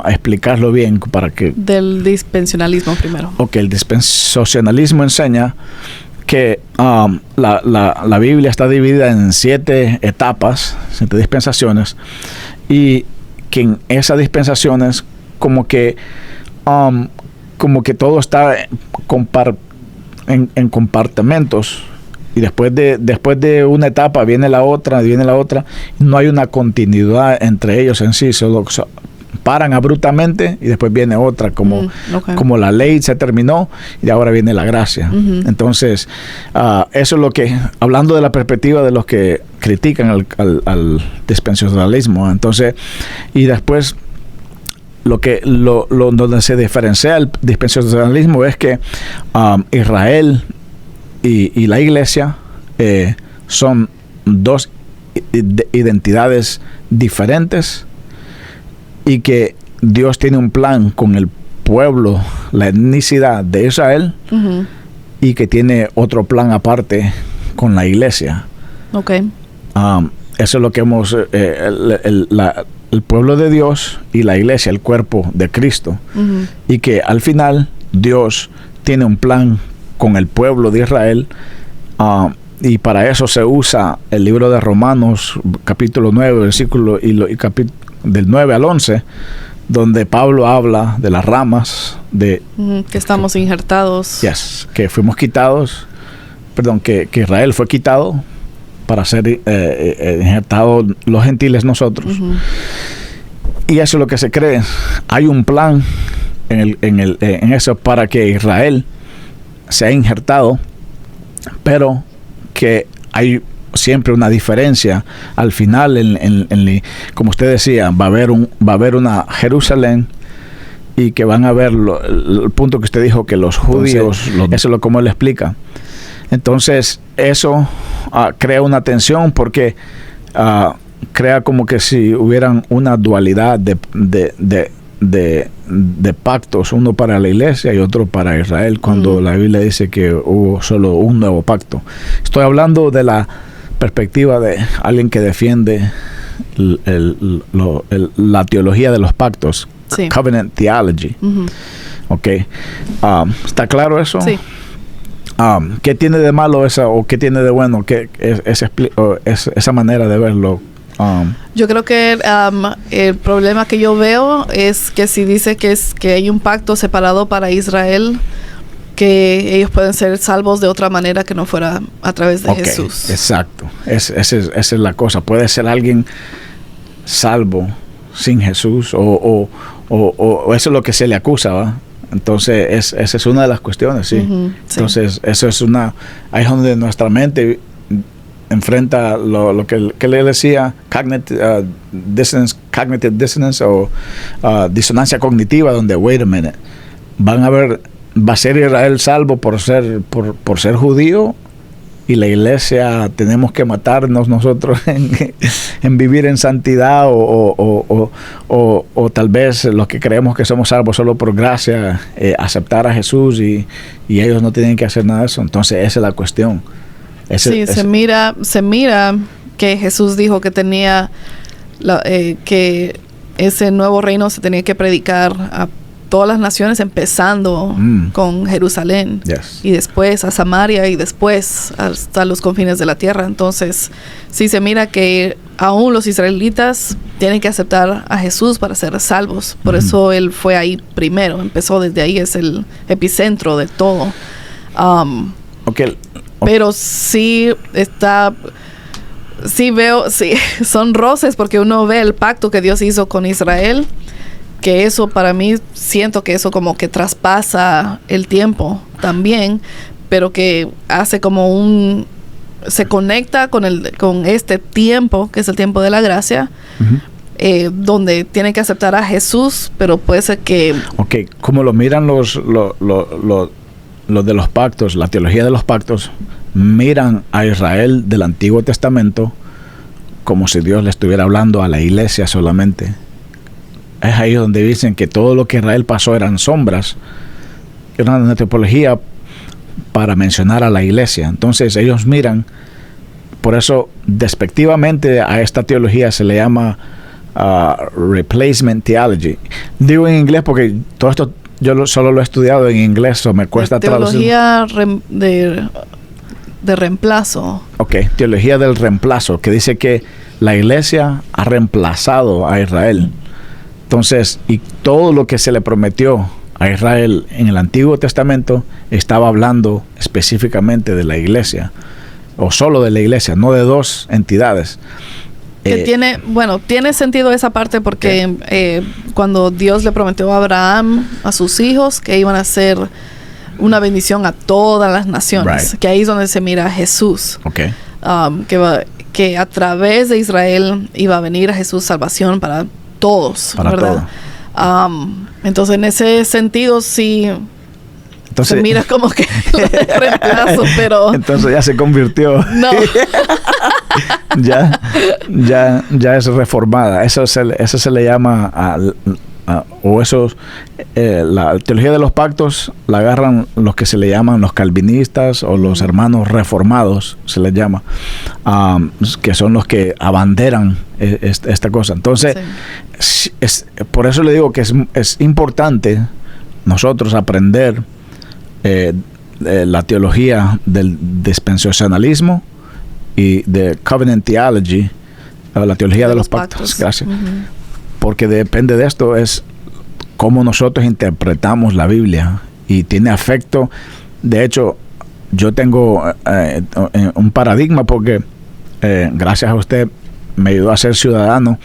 Explicarlo bien para que... Del dispensacionalismo primero. Ok, el dispensacionalismo enseña que la Biblia está dividida en 7 etapas, 7 dispensaciones, y que en esas dispensaciones como que todo está en compartimentos, y después de una etapa viene la otra, no hay una continuidad entre ellos en sí, solo paran abruptamente y después viene otra, como la ley se terminó y ahora viene la gracia. Entonces, eso es lo que, hablando de la perspectiva de los que critican al dispensacionalismo, entonces, y después donde se diferencia el dispensacionalismo es que Israel y la iglesia son dos identidades diferentes, y que Dios tiene un plan con el pueblo, la etnicidad de Israel, y que tiene otro plan aparte con la iglesia. Eso es lo que hemos el pueblo de Dios y la iglesia, el cuerpo de Cristo, y que al final Dios tiene un plan con el pueblo de Israel, y para eso se usa el libro de Romanos capítulo 9 versículo del 9 al 11, donde Pablo habla de las ramas de que estamos injertados, que fuimos quitados, que Israel fue quitado para ser injertados los gentiles nosotros. Y eso es lo que se cree. Hay un plan en eso para que Israel sea injertado, pero que hay siempre una diferencia. Al final, como usted decía, va a haber una Jerusalén, y que van a ver el punto que usted dijo, que los judíos, eso es como él explica. Entonces eso crea una tensión, porque crea como que si hubieran una dualidad de pactos, uno para la iglesia y otro para Israel, cuando la Biblia dice que hubo solo un nuevo pacto. Estoy hablando de la perspectiva de alguien que defiende la teología de los pactos, covenant theology. ¿Está claro eso? Sí. ¿Qué tiene de malo o qué tiene de bueno esa manera de verlo? Yo creo que el problema que yo veo es que si dice que hay un pacto separado para Israel, que ellos pueden ser salvos de otra manera que no fuera a través de Jesús. Exacto. Esa es la cosa. Puede ser alguien salvo sin Jesús, o eso es lo que se le acusa, ¿va? Entonces, esa es una de las cuestiones, sí. Entonces, eso es ahí es donde nuestra mente enfrenta lo que le decía cognitive dissonance o disonancia cognitiva, donde wait a minute, va a ser Israel salvo por ser judío, y la iglesia tenemos que matarnos nosotros en vivir en santidad, o tal vez los que creemos que somos salvos solo por gracia, aceptar a Jesús, y ellos no tienen que hacer nada de eso. Entonces esa es la cuestión. Se mira que Jesús dijo que tenía que ese nuevo reino se tenía que predicar todas las naciones, empezando con Jerusalén, y después a Samaria, y después hasta los confines de la tierra. Entonces, sí se mira que aún los israelitas tienen que aceptar a Jesús para ser salvos. Por eso Él fue ahí primero, empezó desde ahí, es el epicentro de todo. Pero sí está... Sí veo, sí, son roces, porque uno ve el pacto que Dios hizo con Israel, que eso para mí, siento que eso como que traspasa el tiempo también, pero que hace como se conecta con este tiempo, que es el tiempo de la gracia, donde tienen que aceptar a Jesús, pero puede ser que... Ok, como lo miran los de los pactos, la teología de los pactos, miran a Israel del Antiguo Testamento como si Dios le estuviera hablando a la iglesia solamente. Es ahí donde dicen que todo lo que Israel pasó eran sombras, era una tipología para mencionar a la iglesia. Entonces ellos miran, por eso despectivamente a esta teología se le llama replacement theology. Digo en inglés porque todo esto yo solo lo he estudiado en inglés, o me cuesta traducir. Teología de reemplazo. Ok, teología del reemplazo, que dice que la iglesia ha reemplazado a Israel. Entonces, y todo lo que se le prometió a Israel en el Antiguo Testamento estaba hablando específicamente de la iglesia, o solo de la iglesia, no de dos entidades. Que tiene sentido esa parte, porque cuando Dios le prometió a Abraham, a sus hijos, que iban a ser una bendición a todas las naciones, que ahí es donde se mira a Jesús, que a través de Israel iba a venir a Jesús salvación para todos, ¿verdad? Entonces en ese sentido sí. Entonces, se mira como que reemplazo, pero... Entonces ya se convirtió. No. ya es reformada. Eso se le llama... la teología de los pactos la agarran los que se le llaman los calvinistas o los hermanos reformados, se les llama, que son los que abanderan esta cosa. Entonces, por eso le digo que es importante nosotros aprender la teología del dispensacionalismo y de covenant theology, la teología de los pactos. Gracias. Porque depende de esto, es cómo nosotros interpretamos la Biblia, y tiene afecto. De hecho, yo tengo un paradigma, porque gracias a usted me ayudó a ser ciudadano.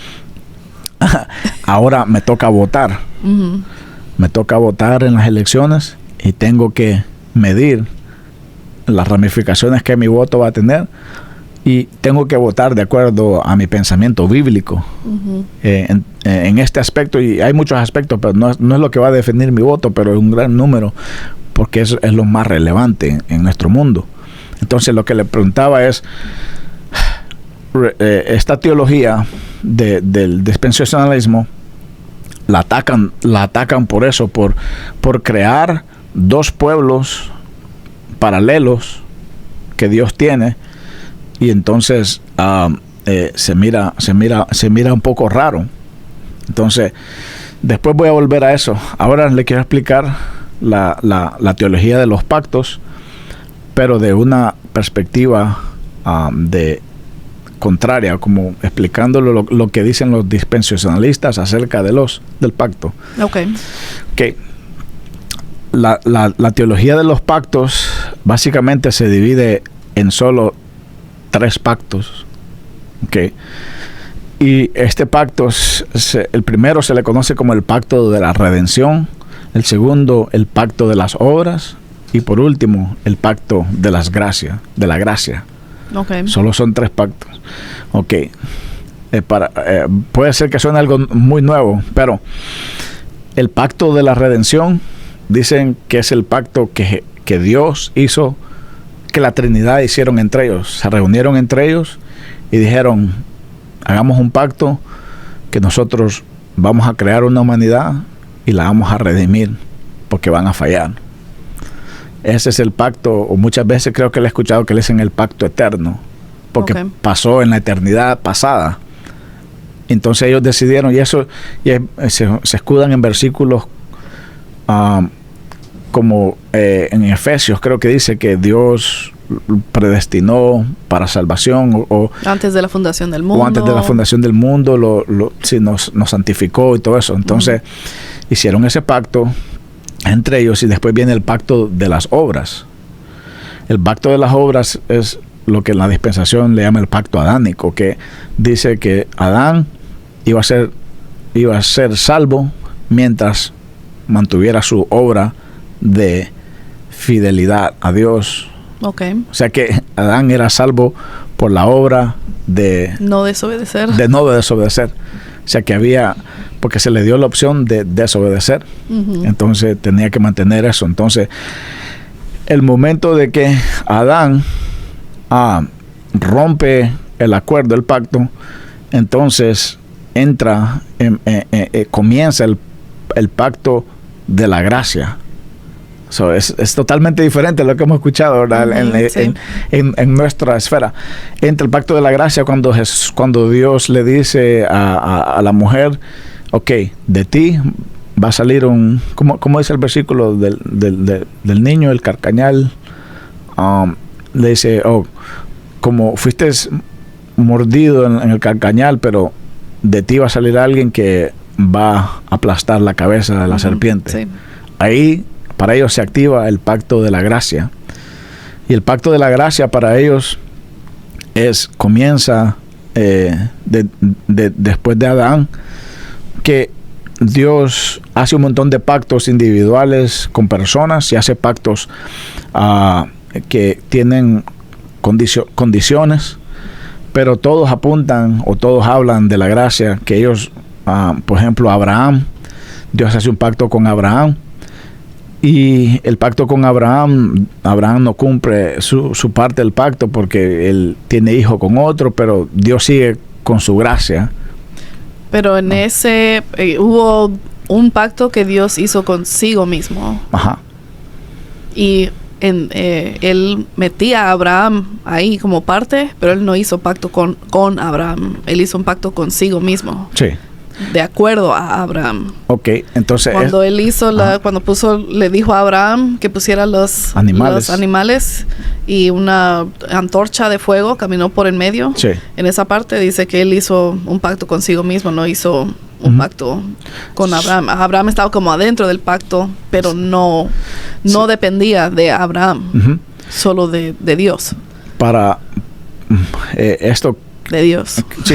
Ahora me toca votar. Me toca votar en las elecciones, y tengo que medir las ramificaciones que mi voto va a tener, y tengo que votar de acuerdo a mi pensamiento bíblico en este aspecto, y hay muchos aspectos, pero no es lo que va a definir mi voto, pero es un gran número, porque es lo más relevante en nuestro mundo. Entonces lo que le preguntaba es, esta teología del dispensacionalismo la atacan por eso, por crear dos pueblos paralelos que Dios tiene, y entonces se mira un poco raro. Entonces después voy a volver a eso. Ahora le quiero explicar la teología de los pactos, pero de una perspectiva contraria, como explicándolo lo que dicen los dispensacionalistas acerca del pacto. Okay. La teología de los pactos básicamente se divide en solo 3 pactos. Y este pacto, el primero se le conoce como el pacto de la redención, el segundo el pacto de las obras, y por último el pacto de la gracia. Solo son 3 pactos. Puede ser que suene algo muy nuevo, pero el pacto de la redención dicen que es el pacto que Dios hizo, que la Trinidad hicieron entre ellos. Se reunieron entre ellos y dijeron: hagamos un pacto, que nosotros vamos a crear una humanidad y la vamos a redimir, porque van a fallar. Ese es el pacto, o muchas veces creo que le he escuchado que le dicen el pacto eterno, porque pasó en la eternidad pasada. Entonces ellos decidieron, y se escudan en versículos como en Efesios creo que dice que Dios predestinó para salvación o antes de la fundación del mundo. O antes de la fundación del mundo sí, nos santificó y todo eso. Entonces hicieron ese pacto entre ellos y después viene el pacto de las obras. El pacto de las obras es lo que en la dispensación le llama el pacto adánico, que dice que Adán iba a ser salvo mientras mantuviera su obra de fidelidad a Dios. Okay. O sea que Adán era salvo por la obra de no desobedecer. De no desobedecer. O sea que porque se le dio la opción de desobedecer. Entonces tenía que mantener eso. Entonces, el momento de que Adán rompe el acuerdo, el pacto, entonces comienza el pacto de la gracia. So, es totalmente diferente a lo que hemos escuchado, ¿verdad? En nuestra esfera. Entra el pacto de la gracia cuando Dios le dice a la mujer, ok, de ti va a salir ¿cómo dice el versículo del niño, el carcañal? Le dice, como fuiste mordido en el carcañal, pero de ti va a salir alguien que va a aplastar la cabeza de la serpiente. Sí. Ahí para ellos se activa el pacto de la gracia. Y el pacto de la gracia para ellos comienza después de Adán, que Dios hace un montón de pactos individuales con personas y hace pactos que tienen condiciones, pero todos apuntan o todos hablan de la gracia que ellos, por ejemplo, Abraham, Dios hace un pacto con Abraham. Y el pacto con Abraham no cumple su parte del pacto porque él tiene hijo con otro, pero Dios sigue con su gracia. Pero en ese hubo un pacto que Dios hizo consigo mismo. Ajá. Y él metía a Abraham ahí como parte, pero él no hizo pacto con Abraham. Él hizo un pacto consigo mismo. Sí. De acuerdo a Abraham. Ok, entonces cuando él hizo le dijo a Abraham que pusiera los animales y una antorcha de fuego caminó por en medio. Sí. En esa parte dice que él hizo un pacto consigo mismo, no hizo un pacto con Abraham. Abraham estaba como adentro del pacto, pero no dependía de Abraham, solo de Dios. Para esto de Dios. Sí.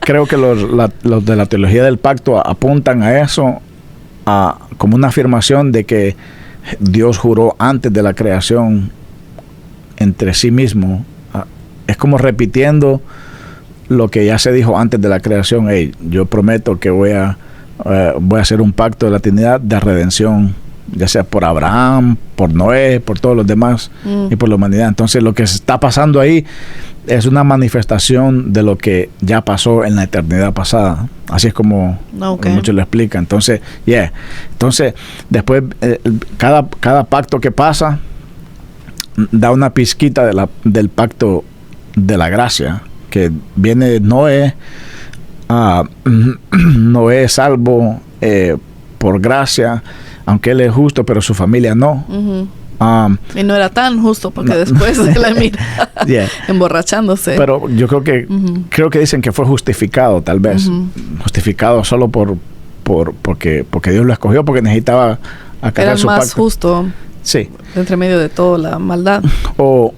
Creo que los de la teología del pacto apuntan a eso como una afirmación de que Dios juró antes de la creación entre sí mismo. Es como repitiendo lo que ya se dijo antes de la creación. Hey, yo prometo que voy a hacer un pacto de la Trinidad de redención, ya sea por Abraham, por Noé, por todos los demás y por la humanidad. Entonces lo que está pasando ahí es una manifestación de lo que ya pasó en la eternidad pasada. Así es como muchos lo explican. Entonces, entonces después cada pacto que pasa da una pizquita del pacto de la gracia, que viene Noé. Noé es salvo por gracia, aunque él es justo, pero su familia no. Y no era tan justo porque después se la mira emborrachándose. Pero yo creo que dicen que fue justificado, tal vez. Justificado solo porque Dios lo escogió, porque necesitaba acatar su pacto. Era más justo. Sí. Entre medio de toda la maldad. O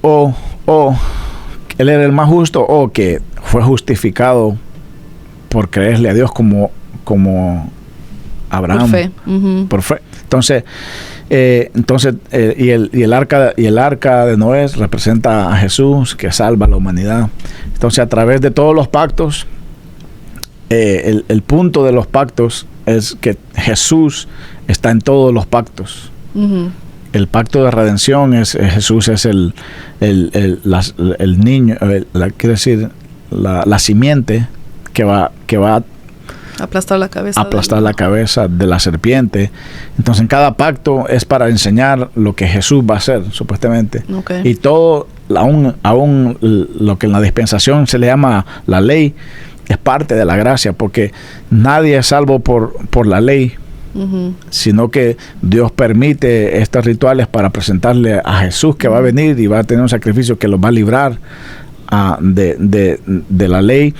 él era el más justo, o que fue justificado por creerle a Dios como Abraham. Por fe. Por fe. Entonces, el arca de Noé representa a Jesús, que salva a la humanidad. Entonces, a través de todos los pactos, el punto de los pactos es que Jesús está en todos los pactos. El pacto de redención Jesús es el niño, quiere decir la simiente que va aplastar la cabeza de la serpiente. Entonces en cada pacto es para enseñar lo que Jesús va a hacer, supuestamente. Y todo, aún lo que en la dispensación se le llama la ley, es parte de la gracia, porque nadie es salvo por la ley, sino que Dios permite estos rituales para presentarle a Jesús que va a venir y va a tener un sacrificio que los va a librar de la ley.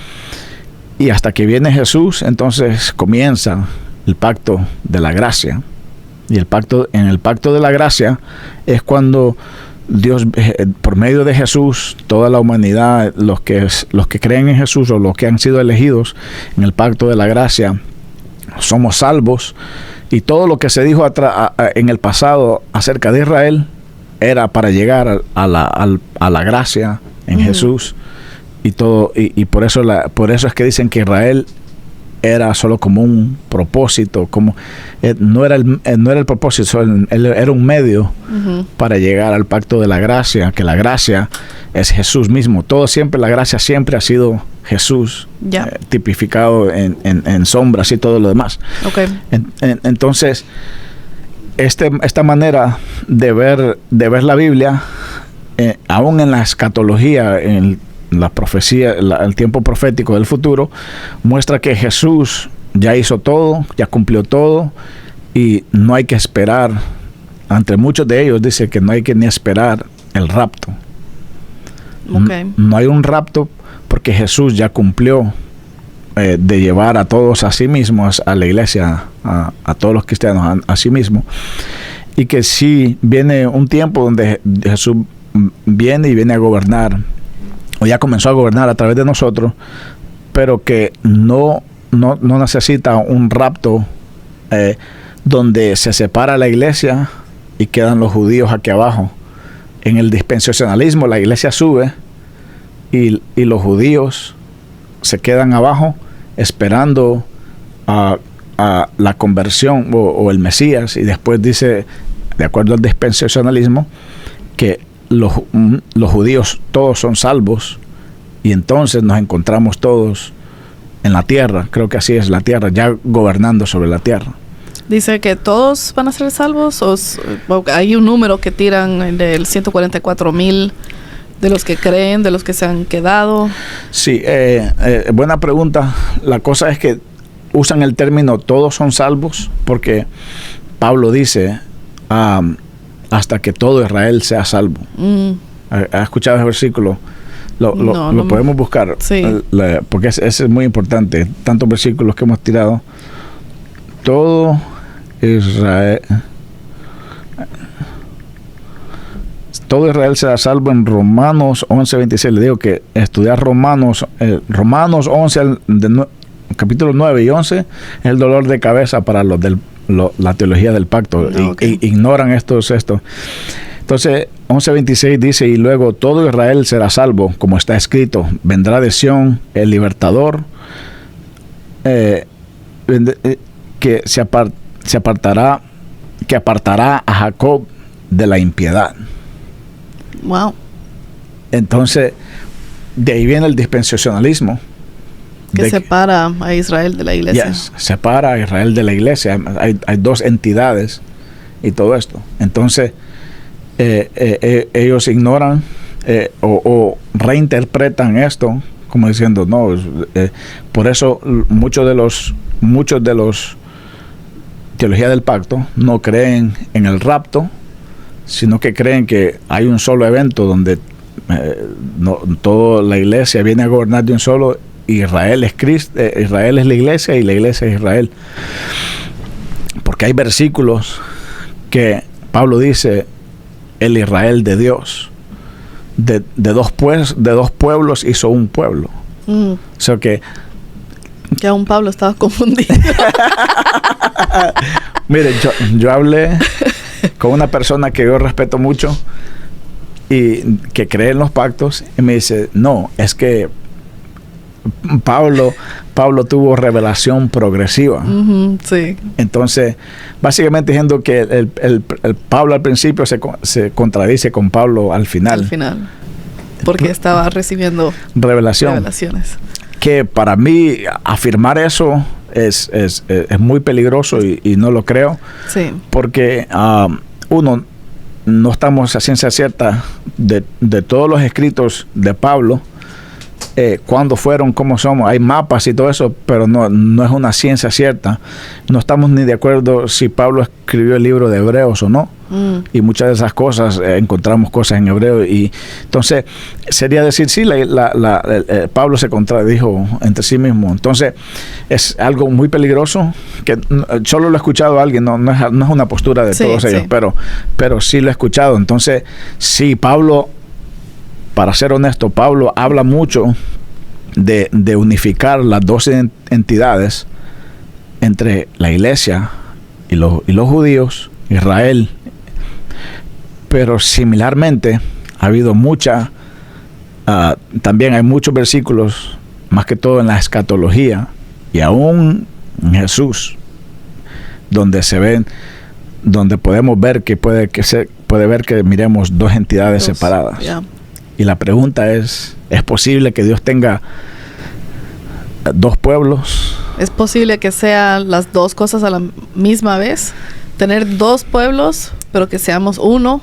Y hasta que viene Jesús, entonces comienza el pacto de la gracia. Y en el pacto de la gracia es cuando Dios, por medio de Jesús, toda la humanidad, los que creen en Jesús o los que han sido elegidos en el pacto de la gracia, somos salvos. Y todo lo que se dijo en el pasado acerca de Israel era para llegar a la gracia en Jesús. Y todo, y por eso es que dicen que Israel era solo como un propósito, como no era el propósito, era un medio para llegar al pacto de la gracia, que la gracia es Jesús mismo. La gracia siempre ha sido Jesús, tipificado en sombras y todo lo demás. Okay. Entonces, esta manera de ver la Biblia, aún en la escatología, en la profecía, el tiempo profético del futuro, muestra que Jesús ya hizo todo, ya cumplió todo, y no hay que esperar. Entre muchos de ellos dice que no hay que ni esperar el rapto. Okay. No hay un rapto porque Jesús ya cumplió de llevar a todos a sí mismos, a la iglesia, a todos los cristianos a sí mismo, y que sí viene un tiempo donde Jesús viene a gobernar, o ya comenzó a gobernar a través de nosotros, pero que no necesita un rapto donde se separa la iglesia y quedan los judíos aquí abajo. En el dispensacionalismo la iglesia sube y los judíos se quedan abajo esperando a la conversión o el Mesías, y después dice, de acuerdo al dispensacionalismo, que los judíos todos son salvos, y entonces nos encontramos todos en la tierra. Creo que así es, la tierra, ya gobernando sobre la tierra. Dice que todos van a ser salvos, o hay un número que tiran del 144,000 de los que creen, de los que se han quedado. Sí, buena pregunta. La cosa es que usan el término todos son salvos porque Pablo dice hasta que todo Israel sea salvo. ¿Has escuchado ese versículo? Lo podemos buscar, sí. Porque ese es muy importante. Tantos versículos que hemos tirado. Todo Israel será salvo en Romanos 11:26. Le digo que estudiar Romanos 11, capítulo 9 y 11, es el dolor de cabeza para los la teología del pacto. Okay. Ignoran esto. Entonces 11:26 dice, y luego todo Israel será salvo, como está escrito, vendrá de Sión el libertador, que apartará a Jacob de la impiedad. Wow. Entonces, de ahí viene el dispensacionalismo. Que separa a Israel de la iglesia. Yes, separa a Israel de la iglesia. Hay dos entidades y todo esto. Entonces, ellos ignoran o reinterpretan esto como diciendo, no, por eso muchos de los teología del pacto no creen en el rapto, sino que creen que hay un solo evento donde toda la iglesia viene a gobernar de un solo. Israel es Cristo, Israel es la iglesia y la iglesia es Israel. Porque hay versículos que Pablo dice, el Israel de Dios, de dos pueblos hizo un pueblo. O sea que aún Pablo estaba confundido. Mire, yo hablé con una persona que yo respeto mucho y que cree en los pactos, y me dice, no, es que Pablo tuvo revelación progresiva. Sí. Entonces, básicamente diciendo que el Pablo al principio se contradice con Pablo al final. Al final. Porque estaba recibiendo revelaciones. Que para mí afirmar eso es muy peligroso y no lo creo. Sí. Porque uno, no estamos a ciencia cierta de todos los escritos de Pablo, cuándo fueron, cómo somos. Hay mapas y todo eso, pero no es una ciencia cierta. No estamos ni de acuerdo si Pablo escribió el libro de Hebreos o no. Y muchas de esas cosas, encontramos cosas en hebreo. Y entonces, sería decir, sí, Pablo se contradijo entre sí mismo. Entonces, es algo muy peligroso, que solo lo ha escuchado alguien, no es una postura de todos ellos, pero sí lo he escuchado. Entonces, sí, Pablo, para ser honesto, Pablo habla mucho de unificar las dos entidades entre la iglesia y los judíos, Israel. Pero similarmente ha habido también hay muchos versículos, más que todo en la escatología y aún en Jesús, donde podemos ver que puede ver que miremos dos entidades separadas. Yeah. Y la pregunta ¿es posible que Dios tenga dos pueblos? ¿Es posible que sean las dos cosas a la misma vez? Tener dos pueblos, pero que seamos uno,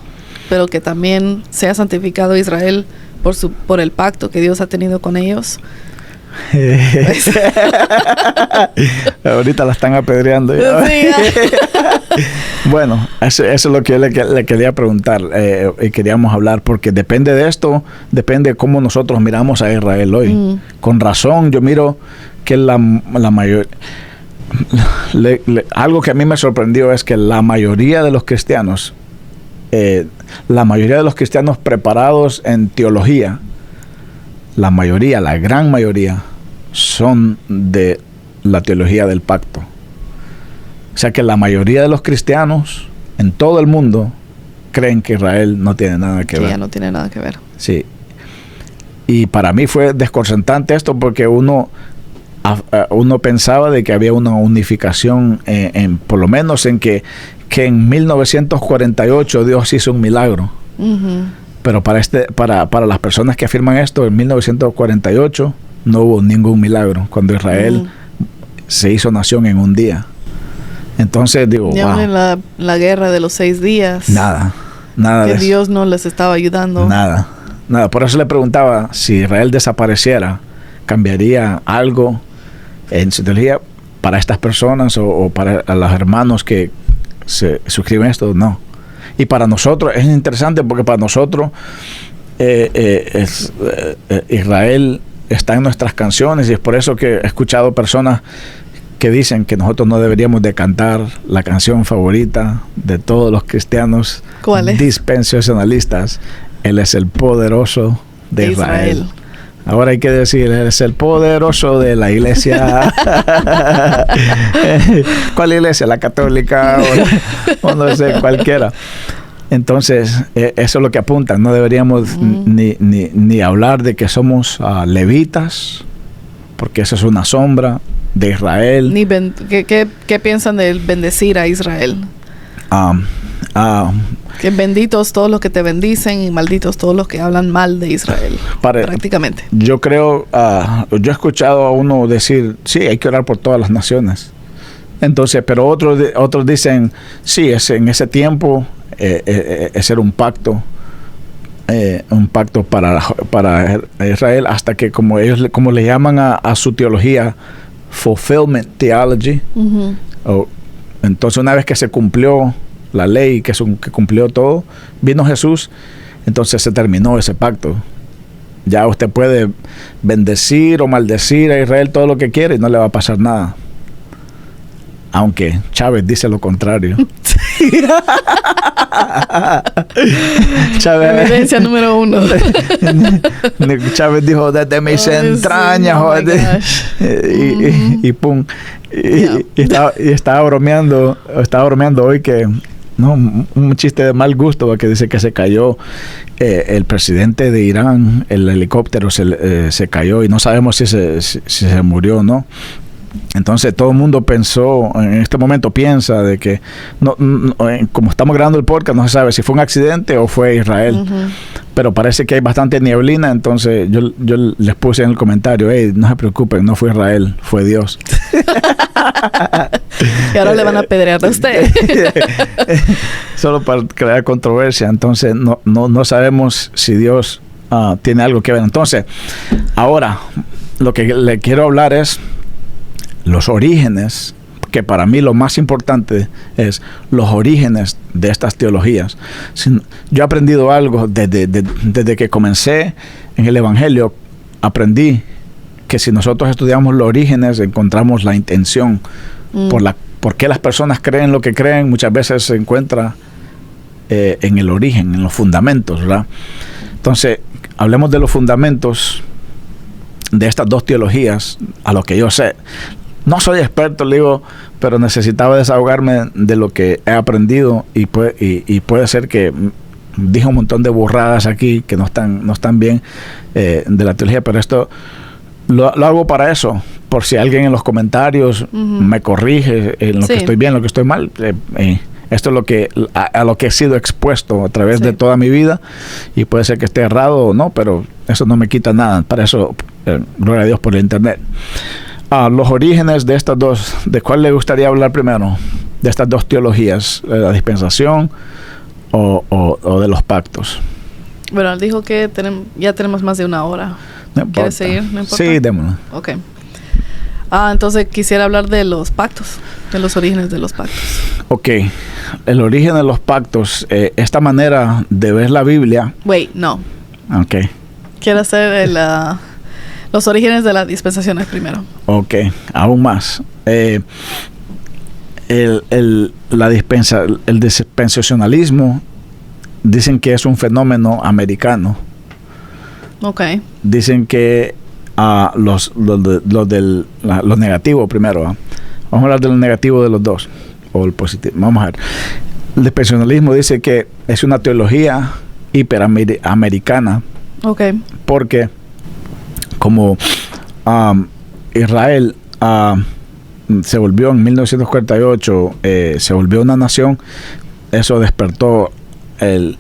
pero que también sea santificado Israel por el pacto que Dios ha tenido con ellos. Ahorita la están apedreando. Sí, Bueno, eso es lo que yo le quería preguntar y queríamos hablar, porque depende de esto, depende cómo nosotros miramos a Israel hoy. Con razón, yo miro que la mayoría... algo que a mí me sorprendió es que la mayoría de los cristianos, preparados en teología, la gran mayoría, son de la teología del pacto. O sea que la mayoría de los cristianos en todo el mundo creen que Israel no tiene nada que ver. Ya no tiene nada que ver. Sí. Y para mí fue desconcertante esto, porque uno pensaba de que había una unificación, por lo menos en que en 1948 Dios hizo un milagro. Pero para las personas que afirman esto, en 1948 no hubo ningún milagro, cuando Israel se hizo nación en un día. Entonces digo, wow. En la guerra de los 6 días. Nada que Dios no les estaba ayudando. Nada. Por eso le preguntaba, si Israel desapareciera, ¿cambiaría algo en su teología para estas personas o para los hermanos que se suscriben a esto? No. Y para nosotros es interesante, porque para nosotros Israel está en nuestras canciones, y es por eso que he escuchado personas que dicen que nosotros no deberíamos de cantar la canción favorita de todos los cristianos. ¿Cuál es? Dispensacionalistas. Él es el poderoso de Israel. Ahora hay que decir, Él es el poderoso de la iglesia. ¿Cuál iglesia? ¿La católica? O no sé, cualquiera. Entonces, eso es lo que apuntan. No deberíamos ni hablar de que somos levitas, porque eso es una sombra de Israel. ¿Qué piensan de bendecir a Israel? Que benditos todos los que te bendicen y malditos todos los que hablan mal de Israel, prácticamente. Yo creo, yo he escuchado a uno decir, sí, hay que orar por todas las naciones. Entonces, pero otros dicen, sí, en ese tiempo era un pacto para Israel, hasta que como le llaman a su teología, fulfillment theology. Entonces, una vez que se cumplió la ley, que cumplió todo, vino Jesús, entonces se terminó ese pacto. Ya usted puede bendecir o maldecir a Israel todo lo que quiere y no le va a pasar nada. Aunque Chávez dice lo contrario. Chávez, evidencia número 1. Chávez dijo, desde mis entrañas, y pum. Y estaba bromeando hoy que, no, un chiste de mal gusto, que dice que se cayó el presidente de Irán, el helicóptero se cayó y no sabemos si se murió o no. Entonces todo el mundo en este momento piensa de que como estamos grabando el podcast, no se sabe si fue un accidente o fue Israel. Pero parece que hay bastante nieblina. Entonces yo les puse en el comentario, no se preocupen, no fue Israel, fue Dios. Y ahora le van a apedrear a usted. Solo para crear controversia. Entonces no sabemos si Dios tiene algo que ver. Entonces, ahora, lo que le quiero hablar es los orígenes, que para mí lo más importante es los orígenes de estas teologías. Yo he aprendido algo desde que comencé en el Evangelio. Aprendí que si nosotros estudiamos los orígenes, encontramos la intención por qué las personas creen lo que creen. Muchas veces se encuentra en el origen, en los fundamentos, ¿verdad? Entonces, hablemos de los fundamentos de estas dos teologías, a lo que yo sé. No soy experto, le digo, pero necesitaba desahogarme de lo que he aprendido y puede ser que dije un montón de burradas aquí que no están bien de la teología, pero esto lo hago para eso, por si alguien en los comentarios me corrige en lo que estoy bien, lo que estoy mal. Esto es lo que a lo que he sido expuesto a través de toda mi vida, y puede ser que esté errado o no, pero eso no me quita nada. Para eso, gloria a Dios por el internet. Los orígenes de estas dos, ¿de cuál le gustaría hablar primero? De estas dos teologías, de la dispensación o de los pactos. Bueno, él dijo que ya tenemos más de una hora. No ¿Quieres seguir? ¿No importa? Sí, démoslo. Ok. Entonces quisiera hablar de los pactos, de los orígenes de los pactos. Ok, el origen de los pactos, esta manera de ver la Biblia. No. Ok. Quiero hacer los orígenes de las dispensaciones primero. Ok, aún más. El dispensacionalismo dicen que es un fenómeno americano. Ok. Dicen que lo negativo primero. Vamos a hablar de lo negativo de los dos, o el positivo. Vamos a ver. El dispensacionalismo dice que es una teología hiperamericana. Ok. Porque como Israel se volvió en 1948, se volvió una nación, eso despertó el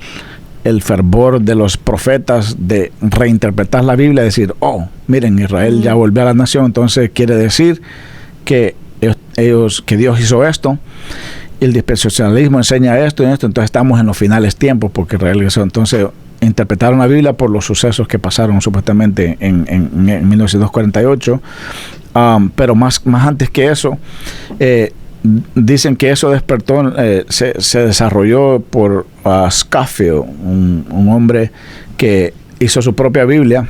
fervor de los profetas de reinterpretar la Biblia, decir, miren, Israel ya volvió a la nación, entonces quiere decir que que Dios hizo esto. El dispensacionalismo enseña esto y esto, entonces estamos en los finales tiempos porque Israel regresó. Entonces interpretaron la Biblia por los sucesos que pasaron supuestamente en 1948, pero más antes que eso, dicen que eso despertó, se desarrolló por Scofield, un hombre que hizo su propia Biblia,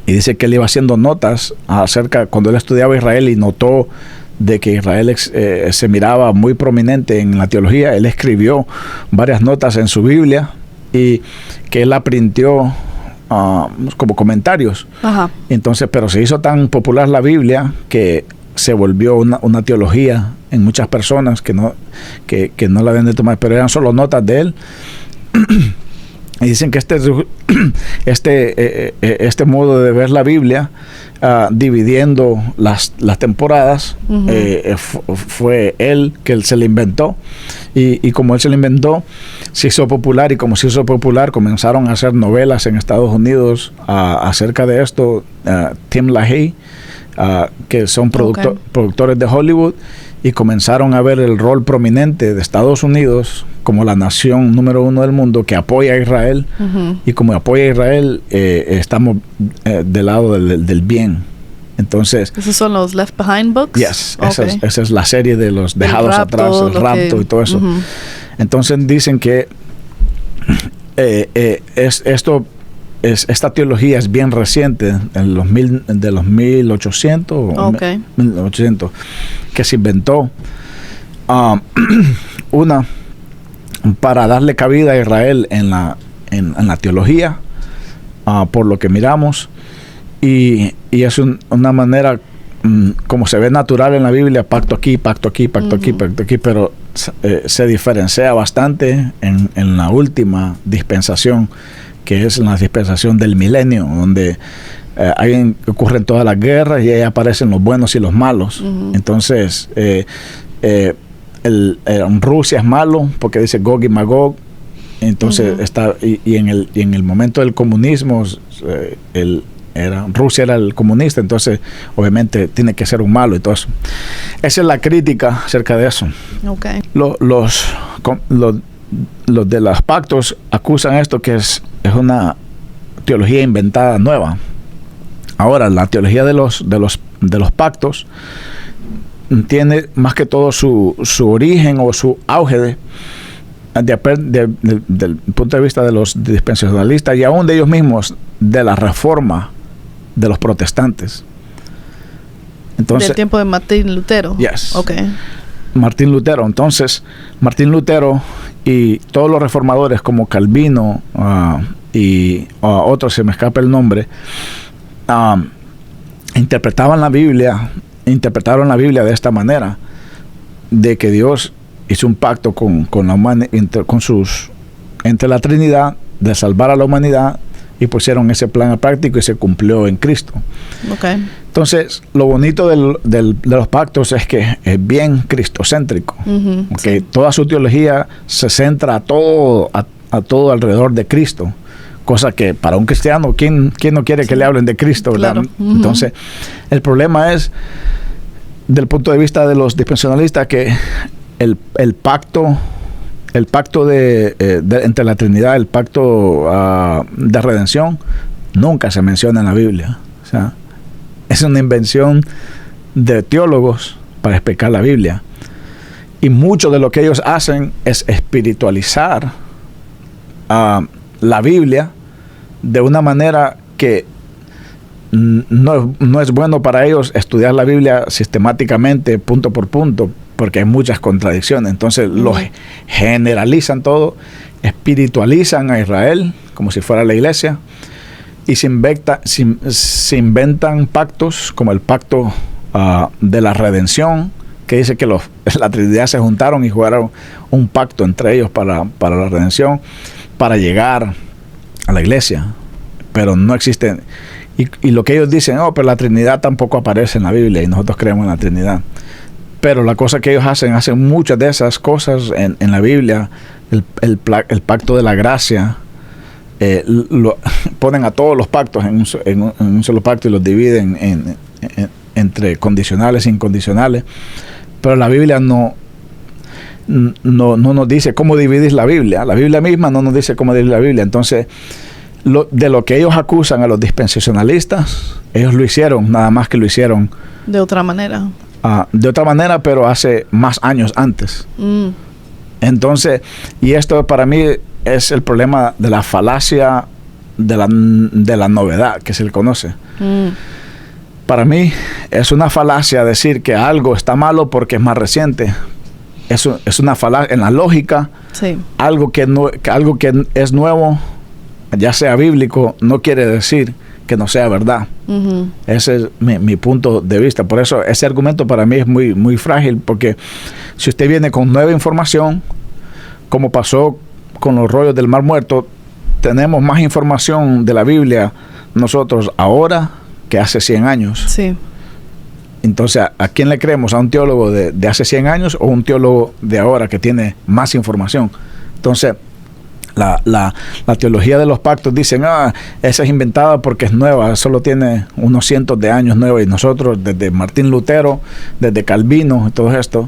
y dice que él iba haciendo notas acerca, cuando él estudiaba Israel y notó de que Israel se miraba muy prominente en la teología, él escribió varias notas en su Biblia y que él la printió como comentarios. Ajá. Entonces, pero se hizo tan popular la Biblia que se volvió una teología en muchas personas que no la habían de tomar, pero eran solo notas de él. Y dicen que este modo de ver la Biblia, dividiendo las temporadas, fue él que se le inventó, y como él se le inventó, se hizo popular, y como se hizo popular, comenzaron a hacer novelas en Estados Unidos acerca de esto. Tim LaHaye, que son productores de Hollywood, y comenzaron a ver el rol prominente de Estados Unidos como la nación número 1 del mundo que apoya a Israel, y como apoya a Israel, estamos del lado del bien. Entonces, ¿esos son los Left Behind books? Yes, esa es la serie de los dejados atrás, el rapto y todo eso. Entonces dicen que esta teología es bien reciente, de los 1800, 1800, que se inventó para darle cabida a Israel en la teología, por lo que miramos, y es una manera como se ve natural en la Biblia, pacto aquí, pacto aquí, pacto aquí, pacto aquí, pero se diferencia bastante en la última dispensación, que es la dispensación del milenio, donde ahí ocurren todas las guerras y ahí aparecen los buenos y los malos. Entonces, Rusia es malo porque dice Gog y Magog. Entonces está y en el momento del comunismo, Rusia era el comunista, entonces obviamente tiene que ser un malo y todo eso. Esa es la crítica acerca de eso. Los de los pactos acusan esto, que es una teología inventada nueva. Ahora, la teología de los pactos tiene más que todo su origen o su auge del punto de vista de los dispensacionalistas y aún de ellos mismos, de la reforma de los protestantes. Entonces, del tiempo de Martín Lutero. Yes. Okay. Martín Lutero. Entonces, Martín Lutero y todos los reformadores como Calvino y otros, se me escapa el nombre, interpretaron la Biblia de esta manera, de que Dios hizo un pacto entre la Trinidad de salvar a la humanidad, y pusieron ese plan a práctico y se cumplió en Cristo. Okay. Entonces, lo bonito de los pactos es que es bien cristocéntrico. Okay. Sí. Toda su teología se centra a todo alrededor de Cristo. Cosa que para un cristiano, ¿quién no quiere que le hablen de Cristo? Claro. Entonces, el problema es, del punto de vista de los dispensacionalistas, que el pacto entre la Trinidad, el pacto de redención, nunca se menciona en la Biblia. O sea, es una invención de teólogos para explicar la Biblia. Y mucho de lo que ellos hacen es espiritualizar la Biblia de una manera que no es bueno para ellos estudiar la Biblia sistemáticamente, punto por punto, porque hay muchas contradicciones. Entonces lo generalizan todo, espiritualizan a Israel como si fuera la iglesia, y se inventan pactos como el pacto de la redención, que dice que la Trinidad se juntaron y jugaron un pacto entre ellos para la redención, para llegar a la iglesia. Pero no existe. Y lo que ellos dicen, pero la Trinidad tampoco aparece en la Biblia, y nosotros creemos en la Trinidad. Pero la cosa que ellos hacen muchas de esas cosas en la Biblia. El pacto de la gracia, ponen a todos los pactos en un solo pacto y los dividen entre condicionales e incondicionales. Pero la Biblia no nos dice cómo dividir la Biblia. La Biblia misma no nos dice cómo dividir la Biblia. Entonces, de lo que ellos acusan a los dispensacionalistas, ellos lo hicieron, nada más que lo hicieron de otra manera. Pero hace más años antes. Entonces, y esto para mí es el problema de la falacia de la novedad, que se le conoce. Para mí es una falacia decir que algo está malo porque es más reciente. Eso es una falacia en la lógica. Sí. Algo que es nuevo, ya sea bíblico, no quiere decir que no sea verdad. Ese es mi punto de vista. Por eso ese argumento para mí es muy, muy frágil, porque si usted viene con nueva información, como pasó con los rollos del Mar Muerto, tenemos más información de la Biblia nosotros ahora que hace 100 años. Sí. Entonces, ¿a quién le creemos? ¿A un teólogo de hace 100 años o un teólogo de ahora que tiene más información? Entonces, la teología de los pactos dicen, esa es inventada porque es nueva, solo tiene unos cientos de años nueva, y nosotros desde Martín Lutero, desde Calvino y todo esto,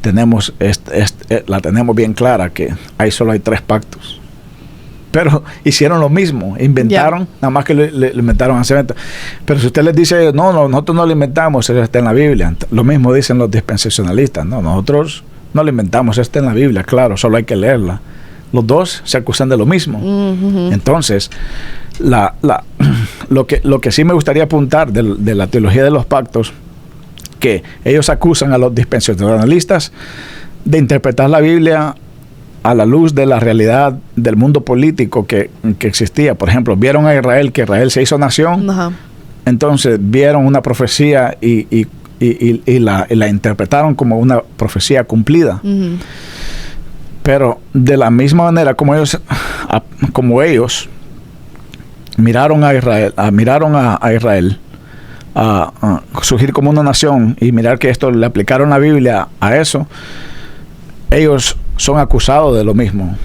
tenemos la tenemos bien clara, que solo hay 3 pactos. Pero hicieron lo mismo, inventaron, nada más que le inventaron hace evento. Pero si usted les dice, no, nosotros no lo inventamos, eso está en la Biblia. Lo mismo dicen los dispensacionalistas, no, nosotros no lo inventamos, eso está en la Biblia, claro, solo hay que leerla. Los dos se acusan de lo mismo. Entonces, lo que sí me gustaría apuntar de la teología de los pactos, que ellos acusan a los dispensacionalistas de interpretar la Biblia a la luz de la realidad del mundo político que existía. Por ejemplo, vieron a Israel, que Israel se hizo nación. Entonces vieron una profecía y la interpretaron como una profecía cumplida. Pero de la misma manera como ellos miraron a Israel a surgir como una nación, y mirar que esto le aplicaron la Biblia a eso, ellos son acusados de lo mismo.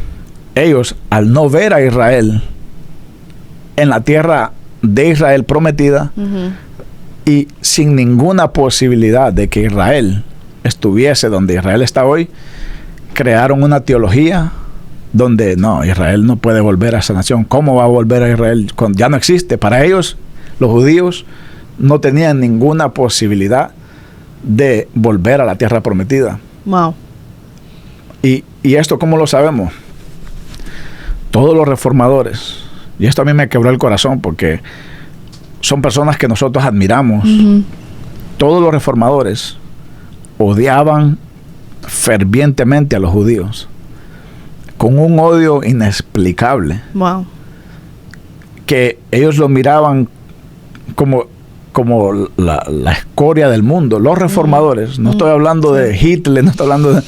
Ellos, al no ver a Israel en la tierra de Israel prometida, y sin ninguna posibilidad de que Israel estuviese donde Israel está hoy, crearon una teología donde no, Israel no puede volver a esa nación. ¿Cómo va a volver a Israel? Ya no existe. Para ellos, los judíos no tenían ninguna posibilidad de volver a la tierra prometida. Wow. Y esto, ¿cómo lo sabemos? Todos los reformadores, y esto a mí me quebró el corazón porque son personas que nosotros admiramos. Todos los reformadores odiaban fervientemente a los judíos, con un odio inexplicable. Wow. Que ellos lo miraban como la escoria del mundo. Los reformadores, no estoy hablando de Hitler, no estoy hablando de...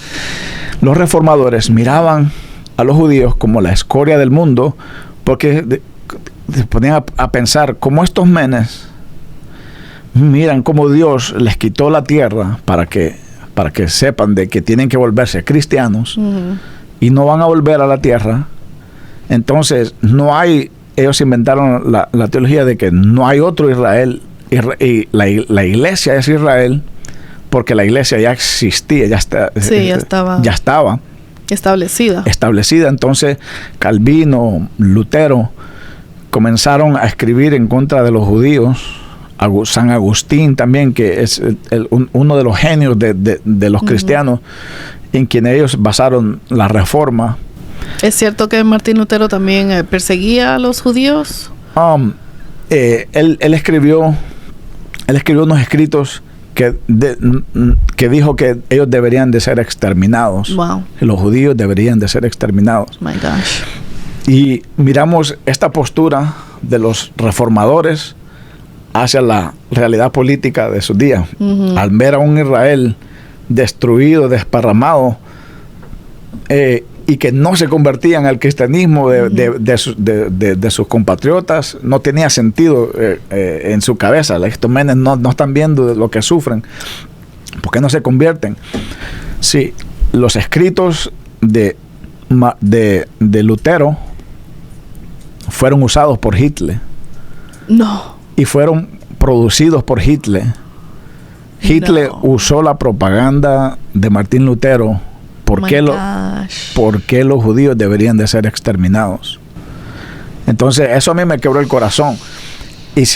Los reformadores miraban a los judíos como la escoria del mundo, porque se ponían a pensar, como estos menes miran cómo Dios les quitó la tierra para que sepan de que tienen que volverse cristianos y no van a volver a la tierra. Entonces no hay, ellos inventaron la teología de que no hay otro Israel, y la iglesia es Israel, porque la iglesia ya existía, ya estaba establecida. Entonces Calvino, Lutero comenzaron a escribir en contra de los judíos. San Agustín también, que es uno de los genios de los cristianos, en quien ellos basaron la reforma. ¿Es cierto que Martín Lutero también perseguía a los judíos? Él escribió unos escritos que dijo que ellos deberían de ser exterminados. Wow. Los judíos deberían de ser exterminados. My gosh. Y miramos esta postura de los reformadores hacia la realidad política de sus días. Al ver a un Israel destruido, desparramado, y que no se convertían al cristianismo de sus compatriotas, no tenía sentido en su cabeza. Estos menes no están viendo lo que sufren. ¿Por qué no se convierten? Sí, los escritos de Lutero fueron usados por Hitler. No. Y fueron producidos por Hitler. Hitler usó la propaganda de Martín Lutero. ¿Por qué los judíos deberían de ser exterminados? Entonces, eso a mí me quebró el corazón. Y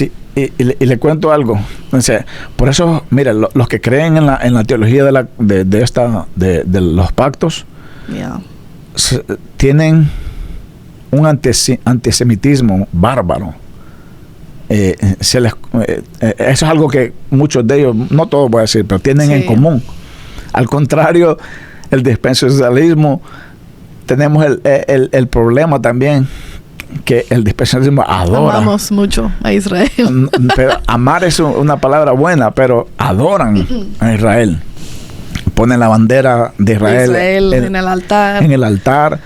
le cuento algo. Entonces, por eso, mire, los que creen en la teología de los pactos, tienen un antisemitismo bárbaro. Eso es algo que muchos de ellos, no todos voy a decir, pero tienen en común. Al contrario, el dispensacionalismo, tenemos el problema también, que el dispensacionalismo adora. Amamos mucho a Israel. Pero amar es una palabra buena, pero adoran a Israel. Ponen la bandera de Israel en el altar. En el altar.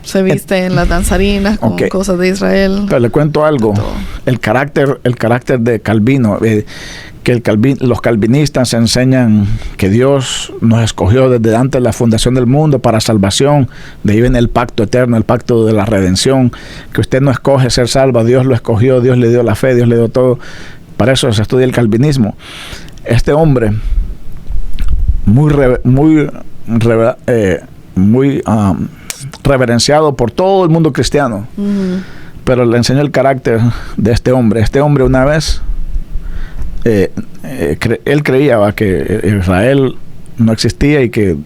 Se viste en las danzarinas con cosas de Israel. Pero le cuento algo. El carácter de Calvino, los calvinistas enseñan que Dios nos escogió desde antes de la fundación del mundo para salvación. De ahí viene el pacto eterno, el pacto de la redención. Que usted no escoge ser salvo, Dios lo escogió, Dios le dio la fe, Dios le dio todo. Para eso se estudia el calvinismo. Este hombre, muy reverenciado por todo el mundo cristiano, pero le enseñó el carácter de este hombre. Este hombre una vez él creía que Israel no existía y que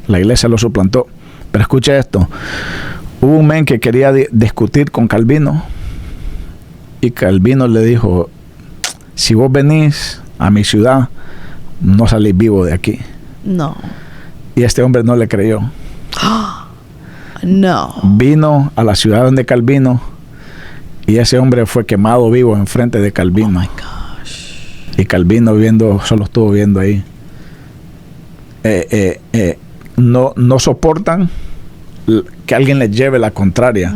la iglesia lo suplantó. Pero escucha esto: hubo un men que quería discutir con Calvino, y Calvino le dijo: si vos venís a mi ciudad, no salís vivo de aquí. No. Y este hombre no le creyó. No. Vino a la ciudad donde Calvino, y ese hombre fue quemado vivo enfrente de Calvino. Oh my gosh. Y Calvino solo estuvo viendo ahí. No soportan que alguien les lleve la contraria.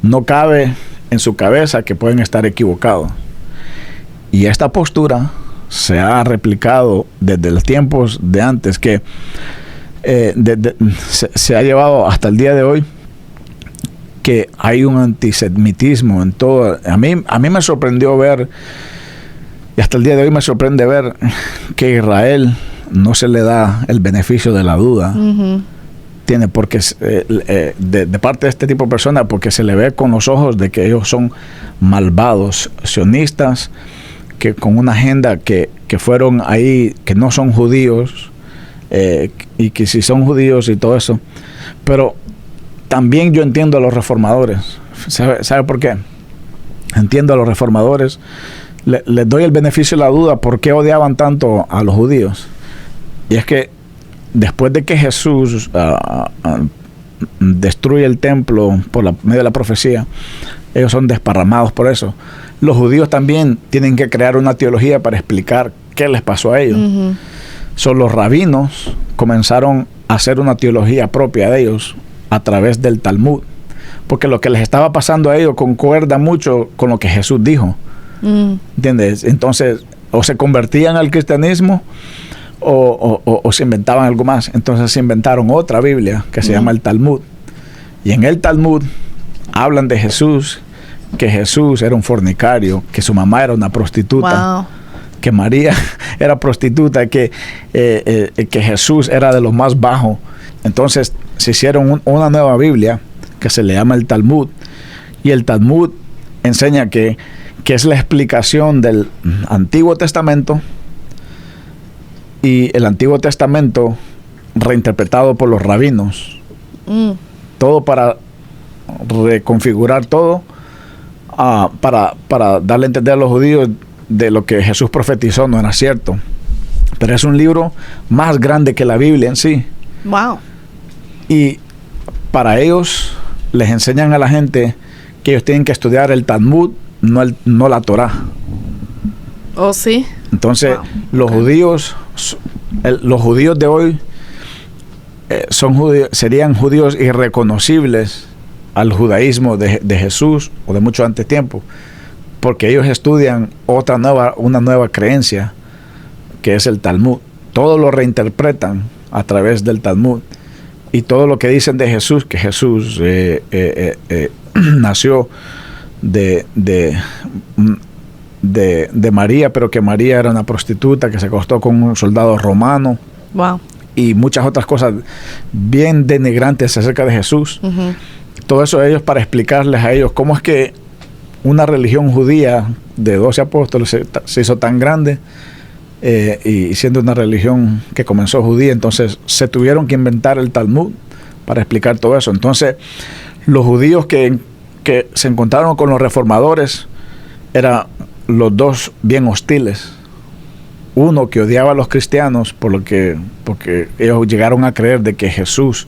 No cabe en su cabeza que pueden estar equivocados. Y esta postura se ha replicado desde los tiempos de antes, que se ha llevado hasta el día de hoy, que hay un antisemitismo en todo. A mí me sorprendió ver, y hasta el día de hoy me sorprende ver, que Israel no se le da el beneficio de la duda. tiene, porque de parte de este tipo de personas, porque se le ve con los ojos de que ellos son malvados, sionistas, que con una agenda que fueron ahí, que no son judíos, y que si son judíos y todo eso. Pero también yo entiendo a los reformadores. ¿Sabe por qué? Entiendo a los reformadores. Les doy el beneficio de la duda por qué odiaban tanto a los judíos. Y es que después de que Jesús destruye el templo por medio de la profecía, ellos son desparramados por eso. Los judíos también tienen que crear una teología para explicar qué les pasó a ellos. Los rabinos comenzaron a hacer una teología propia de ellos a través del Talmud, porque lo que les estaba pasando a ellos concuerda mucho con lo que Jesús dijo. ¿Entiendes? Entonces, o se convertían al cristianismo o se inventaban algo más. Entonces se inventaron otra Biblia que se llama el Talmud. Y en el Talmud hablan de Jesús, que Jesús era un fornicario, que su mamá era una prostituta, que María era prostituta, que Jesús era de los más bajos. Entonces se hicieron una nueva Biblia que se le llama el Talmud. Y el Talmud enseña que es la explicación del Antiguo Testamento, y el Antiguo Testamento reinterpretado por los rabinos. Todo para reconfigurar todo, para darle a entender a los judíos de lo que Jesús profetizó no era cierto. Pero es un libro más grande que la Biblia en sí. Wow. Y para ellos les enseñan a la gente que ellos tienen que estudiar el Talmud, no la Torá. Oh, sí. Entonces, los judíos de hoy serían judíos irreconocibles al judaísmo de Jesús o de mucho antes tiempo, porque ellos estudian una nueva creencia, que es el Talmud. Todo lo reinterpretan a través del Talmud, y todo lo que dicen de Jesús, que Jesús nació de María, pero que María era una prostituta que se acostó con un soldado romano. Wow. Y muchas otras cosas bien denigrantes acerca de Jesús. Todo eso ellos, para explicarles a ellos cómo es que una religión judía de 12 apóstoles se hizo tan grande, y siendo una religión que comenzó judía, entonces se tuvieron que inventar el Talmud para explicar todo eso. Entonces los judíos que se encontraron con los reformadores eran los dos bien hostiles. Uno que odiaba a los cristianos porque ellos llegaron a creer de que Jesús,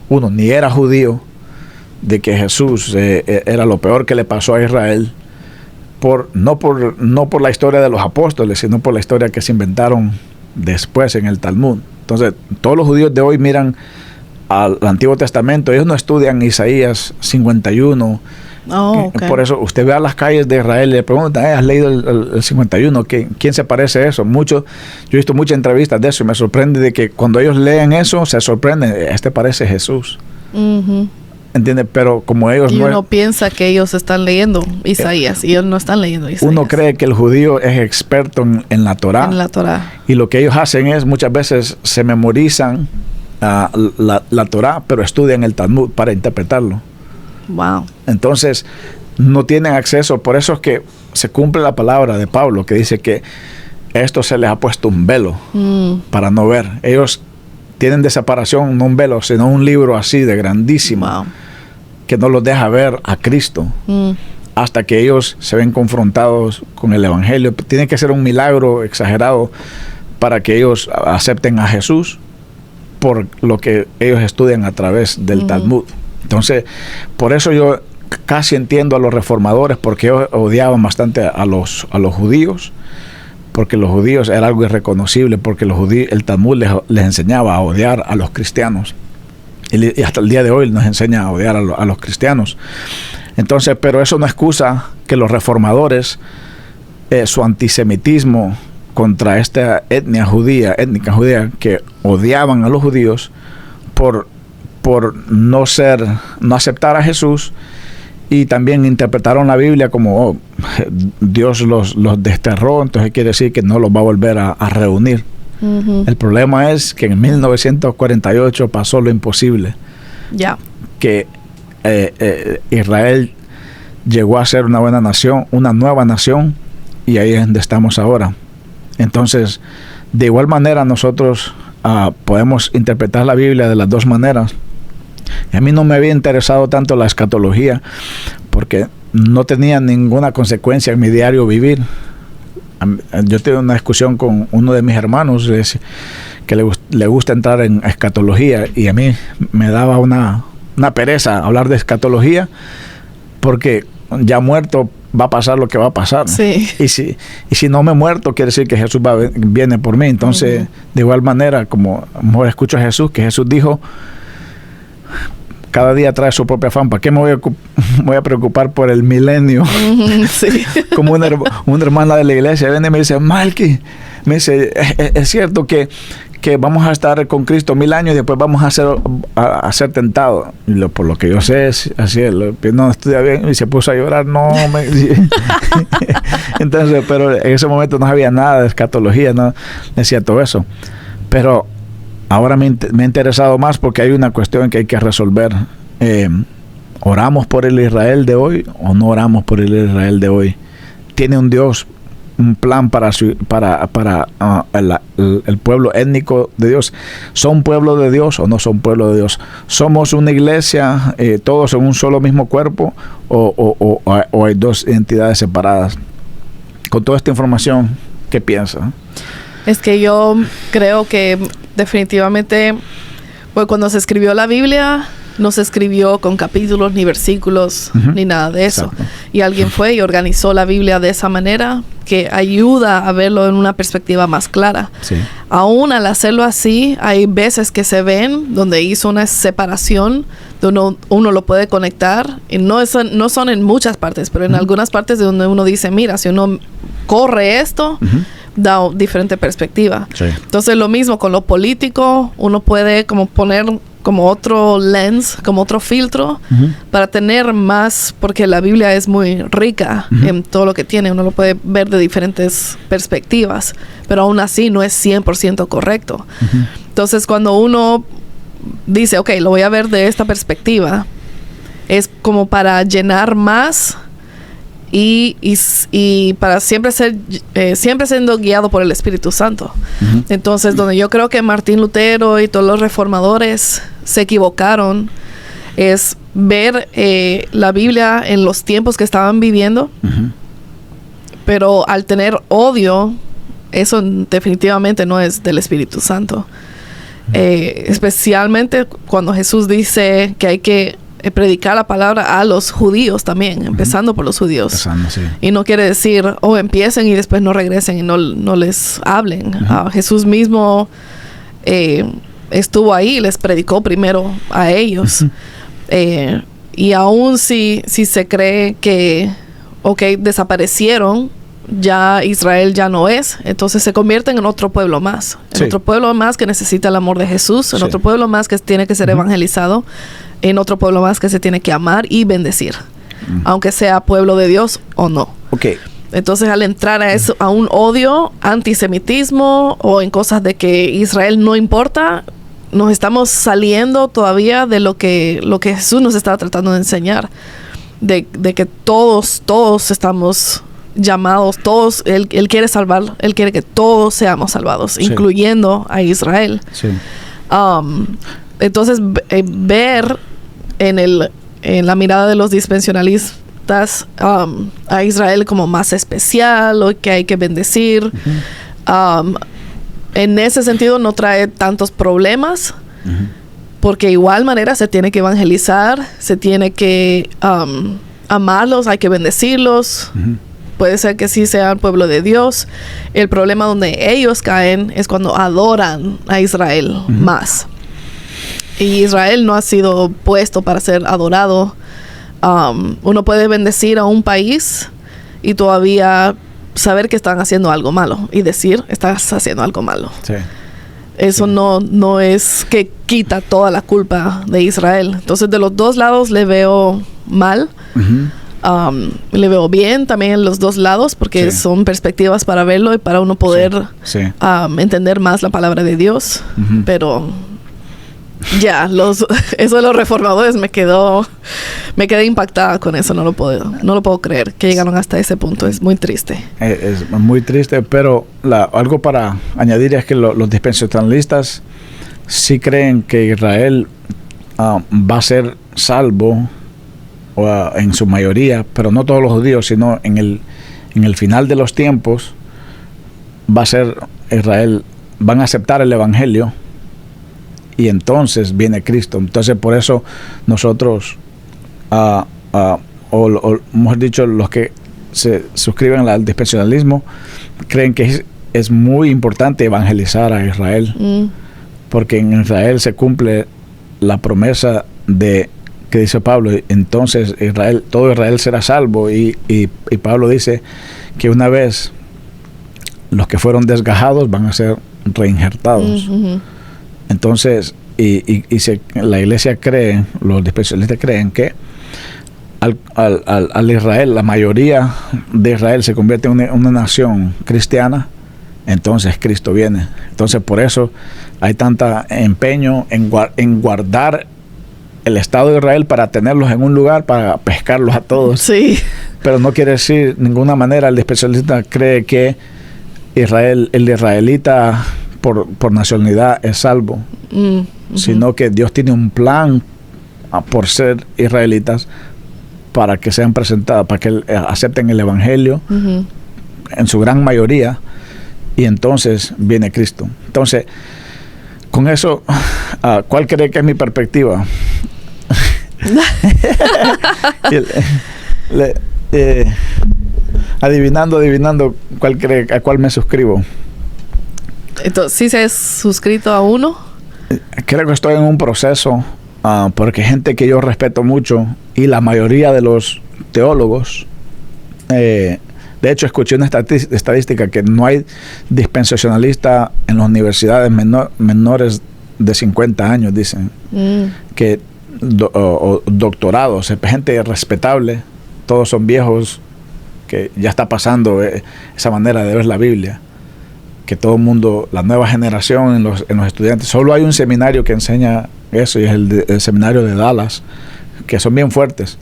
uno, ni era judío, de que Jesús era lo peor que le pasó a Israel, no por la historia de los apóstoles, sino por la historia que se inventaron después en el Talmud. Entonces, todos los judíos de hoy miran al Antiguo Testamento, ellos no estudian Isaías 51. Okay. Por eso usted ve a las calles de Israel y le preguntan, ¿has leído el 51? ¿Quién se parece a eso? Yo he visto muchas entrevistas de eso y me sorprende de que cuando ellos leen eso, se sorprenden, parece Jesús. ¿Entiendes? Pero como ellos uno piensa que ellos están leyendo Isaías y ellos no están leyendo Isaías. Uno cree que el judío es experto en la Torá. En la Torá. Y lo que ellos hacen es, muchas veces se memorizan la Torá, pero estudian el Talmud para interpretarlo. Wow. Entonces no tienen acceso. Por eso es que se cumple la palabra de Pablo, que dice que esto se les ha puesto un velo para no ver. Ellos tienen de separación no un velo, sino un libro así de grandísimo, que no los deja ver a Cristo hasta que ellos se ven confrontados con el Evangelio. Tiene que ser un milagro exagerado para que ellos acepten a Jesús por lo que ellos estudian a través del Talmud. Entonces, por eso yo casi entiendo a los reformadores, porque ellos odiaban bastante a los judíos, porque los judíos era algo irreconocible, porque el Talmud les enseñaba a odiar a los cristianos. Y hasta el día de hoy nos enseña a odiar a los cristianos. Entonces, pero eso no excusa que los reformadores, su antisemitismo contra esta étnica judía, que odiaban a los judíos por no aceptar a Jesús, y también interpretaron la Biblia como Dios los desterró, entonces quiere decir que no los va a volver a reunir. El problema es que en 1948 pasó lo imposible. Ya. que Israel llegó a ser una buena nación, una nueva nación, y ahí es donde estamos ahora. Entonces, de igual manera nosotros podemos interpretar la Biblia de las dos maneras. A mí no me había interesado tanto la escatología porque no tenía ninguna consecuencia en mi diario vivir. Yo tuve una discusión con uno de mis hermanos que le gusta entrar en escatología, y a mí me daba una pereza hablar de escatología porque ya muerto va a pasar lo que va a pasar. Sí. Y si no me he muerto, quiere decir que Jesús viene por mí. Entonces, de igual manera, como mejor escucho a Jesús, que Jesús dijo, cada día trae su propia afán. ¿Para qué me voy a preocupar por el milenio? Sí. Como una hermana de la iglesia viene y me dice, Malky, me dice, es cierto que vamos a estar con Cristo 1000 años y después vamos a ser tentados. Y por lo que yo sé, es así, no estudia bien, y se puso a llorar. Entonces, pero en ese momento no había nada de escatología, no decía todo eso. Pero ahora me ha interesado más porque hay una cuestión que hay que resolver. ¿Oramos por el Israel de hoy o no oramos por el Israel de hoy? ¿Tiene un Dios un plan para el pueblo étnico de Dios? ¿Son pueblo de Dios o no son pueblo de Dios? ¿Somos una iglesia, todos en un solo mismo cuerpo, o hay dos entidades separadas? Con toda esta información, ¿qué piensa? Es que yo creo que definitivamente, pues cuando se escribió la Biblia, no se escribió con capítulos ni versículos ni nada de eso. Exacto. Y alguien fue y organizó la Biblia de esa manera que ayuda a verlo en una perspectiva más clara. Sí. Aún al hacerlo así, hay veces que se ven donde hizo una separación, donde uno lo puede conectar. Y no son en muchas partes, pero en algunas partes de donde uno dice, mira, si uno corre esto, da diferente perspectiva. Sí. Entonces lo mismo con lo político, uno puede como poner como otro lens, como otro filtro para tener más, porque la Biblia es muy rica en todo lo que tiene, uno lo puede ver de diferentes perspectivas, pero aún así no es 100% correcto. Entonces cuando uno dice, ok, lo voy a ver de esta perspectiva, es como para llenar más y para siempre siendo guiado por el Espíritu Santo. Entonces, donde yo creo que Martín Lutero y todos los reformadores se equivocaron es ver la Biblia en los tiempos que estaban viviendo, pero al tener odio, eso definitivamente no es del Espíritu Santo. Especialmente cuando Jesús dice que hay que predicar la palabra a los judíos también, empezando por los judíos. Sí. Y no quiere decir, empiecen y después no regresen y no les hablen. Jesús mismo estuvo ahí y les predicó primero a ellos. Y aún si se cree que, desaparecieron, ya Israel ya no es, entonces se convierten en otro pueblo más. En otro pueblo más que necesita el amor de Jesús, en otro pueblo más que tiene que ser evangelizado, en otro pueblo más que se tiene que amar y bendecir, aunque sea pueblo de Dios o no. Entonces, al entrar a eso, a un odio, antisemitismo o en cosas de que Israel no importa, nos estamos saliendo todavía de lo que Jesús nos está tratando de enseñar, de que todos estamos llamados, todos, él quiere salvar, él quiere que todos seamos salvados, incluyendo a Israel. Entonces, ver en la mirada de los dispensacionalistas a Israel como más especial o que hay que bendecir, en ese sentido no trae tantos problemas, porque de igual manera se tiene que evangelizar, se tiene que amarlos, hay que bendecirlos. Puede ser que sí sean pueblo de Dios. El problema donde ellos caen es cuando adoran a Israel más. Y Israel no ha sido puesto para ser adorado. Uno puede bendecir a un país y todavía saber que están haciendo algo malo y decir, estás haciendo algo malo. Eso no es que quita toda la culpa de Israel. Entonces, de los dos lados le veo mal. Le veo bien también en los dos lados porque son perspectivas para verlo y para uno poder entender más la palabra de Dios. Pero Ya, eso de los reformadores me quedé impactada con eso. No lo puedo creer que llegaron hasta ese punto. Es muy triste. Es muy triste, pero algo para añadir es que los dispensacionalistas sí creen que Israel va a ser salvo en su mayoría, pero no todos los judíos, sino en el final de los tiempos va a ser Israel, van a aceptar el evangelio y entonces viene Cristo. Entonces por eso nosotros o mejor dicho, los que se suscriben al dispensacionalismo creen que es muy importante evangelizar a Israel, porque en Israel se cumple la promesa que dice Pablo. Entonces todo Israel será salvo, y Pablo dice que una vez los que fueron desgajados van a ser reinjertados. Entonces la iglesia cree, los dispensacionalistas creen que al Israel, la mayoría de Israel se convierte en una nación cristiana, entonces Cristo viene. Entonces por eso hay tanta empeño en guardar el Estado de Israel para tenerlos en un lugar para pescarlos a todos. Sí. Pero no quiere decir de ninguna manera, el especialista cree que el israelita por nacionalidad es salvo, sino que Dios tiene un plan por ser israelitas para que sean presentados, para que acepten el evangelio en su gran mayoría, y entonces viene Cristo. Entonces, con eso, ¿cuál cree que es mi perspectiva? Adivinando a cuál me suscribo. Entonces, ¿sí se ha suscrito a uno? Creo que estoy en un proceso, porque gente que yo respeto mucho, y la mayoría de los teólogos, de hecho escuché una estadística que no hay dispensacionalista en las universidades menores de 50 años, dicen, que doctorados, gente respetable, todos son viejos, que ya está pasando esa manera de ver la Biblia, que todo el mundo, la nueva generación en los estudiantes, solo hay un seminario que enseña eso, y es el seminario de Dallas, que son bien fuertes,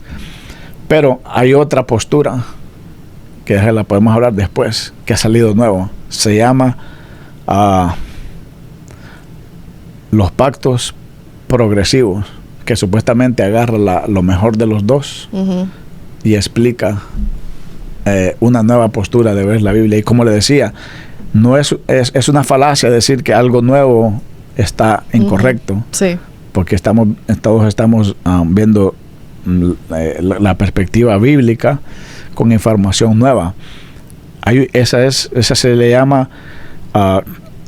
pero hay otra postura que la podemos hablar después, que ha salido nuevo, se llama los pactos progresivos, que supuestamente agarra lo mejor de los dos y explica una nueva postura de ver la Biblia. Y como le decía, no es una falacia decir que algo nuevo está incorrecto, sí, porque todos estamos viendo la perspectiva bíblica con información nueva. Esa se le llama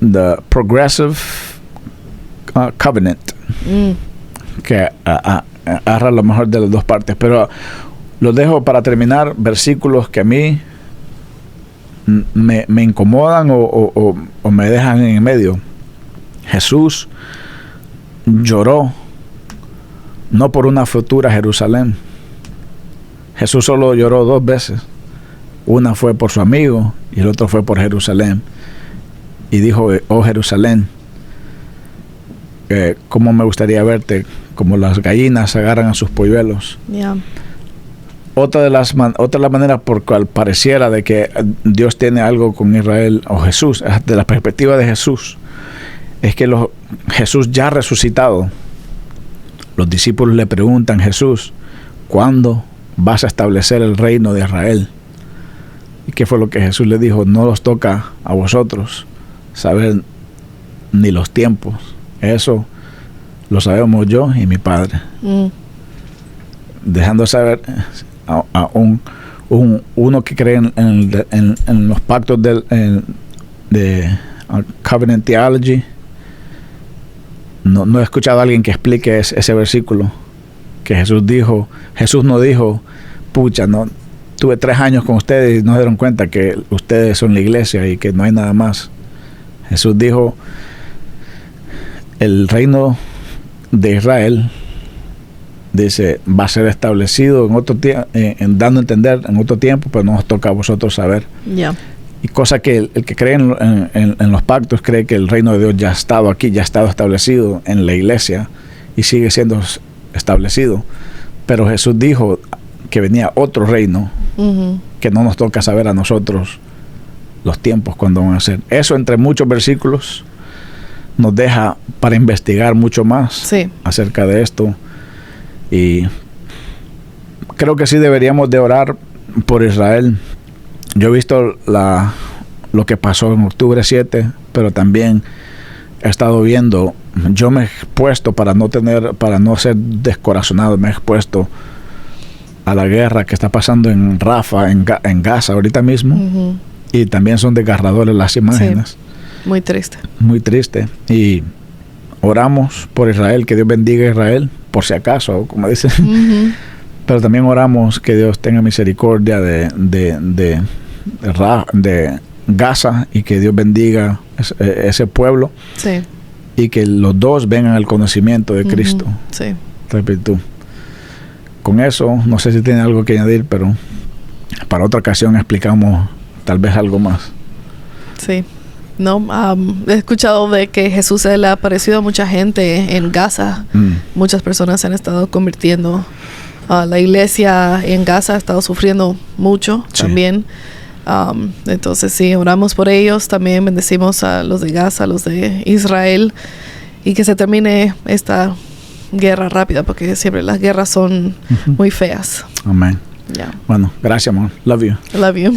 the Progressive Covenant, que agarra lo mejor de las dos partes. Pero los dejo para terminar versículos que a mí me incomodan o me dejan en medio. Jesús lloró no por una futura Jerusalén. Jesús solo lloró 2 veces. Una fue por su amigo y el otro fue por Jerusalén. Y dijo: oh Jerusalén, cómo me gustaría verte como las gallinas agarran a sus polluelos. Yeah. Otra de las maneras por cual pareciera de que Dios tiene algo con Israel, o Jesús, de la perspectiva de Jesús, es que Jesús ya resucitado, los discípulos le preguntan: Jesús, ¿cuándo vas a establecer el reino de Israel? ¿Y qué fue lo que Jesús le dijo? No los toca a vosotros saber ni los tiempos. Eso lo sabemos yo y mi Padre. Dejando saber a uno que cree en los pactos de Covenant Theology. No he escuchado a alguien que explique ese versículo que Jesús no dijo: pucha, no, tuve 3 años con ustedes y no se dieron cuenta que ustedes son la iglesia y que no hay nada más. Jesús dijo: el reino de Israel, dice, va a ser establecido en otro tiempo, dando a entender en otro tiempo, pero no nos toca a vosotros saber. Yeah. Y cosa que el que cree en los pactos cree que el reino de Dios ya ha estado aquí, ya ha estado establecido en la iglesia, y sigue siendo establecido. Pero Jesús dijo que venía otro reino, que no nos toca saber a nosotros los tiempos cuando van a ser. Eso, entre muchos versículos, nos deja para investigar mucho más acerca de esto. Y creo que sí deberíamos de orar por Israel. Yo he visto lo que pasó en octubre 7, pero también he estado viendo, yo me he expuesto para no ser descorazonado, me he expuesto a la guerra que está pasando en Rafa, en Gaza ahorita mismo, y también son desgarradores las imágenes. Sí, muy triste. Muy triste. Y oramos por Israel, que Dios bendiga a Israel, por si acaso, como dicen. Pero también oramos que Dios tenga misericordia de Gaza, y que Dios bendiga ese pueblo. Sí. Y que los dos vengan al conocimiento de Cristo. Sí. Repito. Con eso, no sé si tiene algo que añadir, pero para otra ocasión explicamos tal vez algo más. Sí. No, he escuchado de que Jesús se le ha aparecido a mucha gente en Gaza. Muchas personas se han estado convirtiendo. La iglesia en Gaza ha estado sufriendo mucho también. Entonces sí, oramos por ellos. También bendecimos a los de Gaza, a los de Israel, y que se termine esta guerra rápida, porque siempre las guerras son muy feas. Amén. Bueno, gracias, amor. Love you. Love you.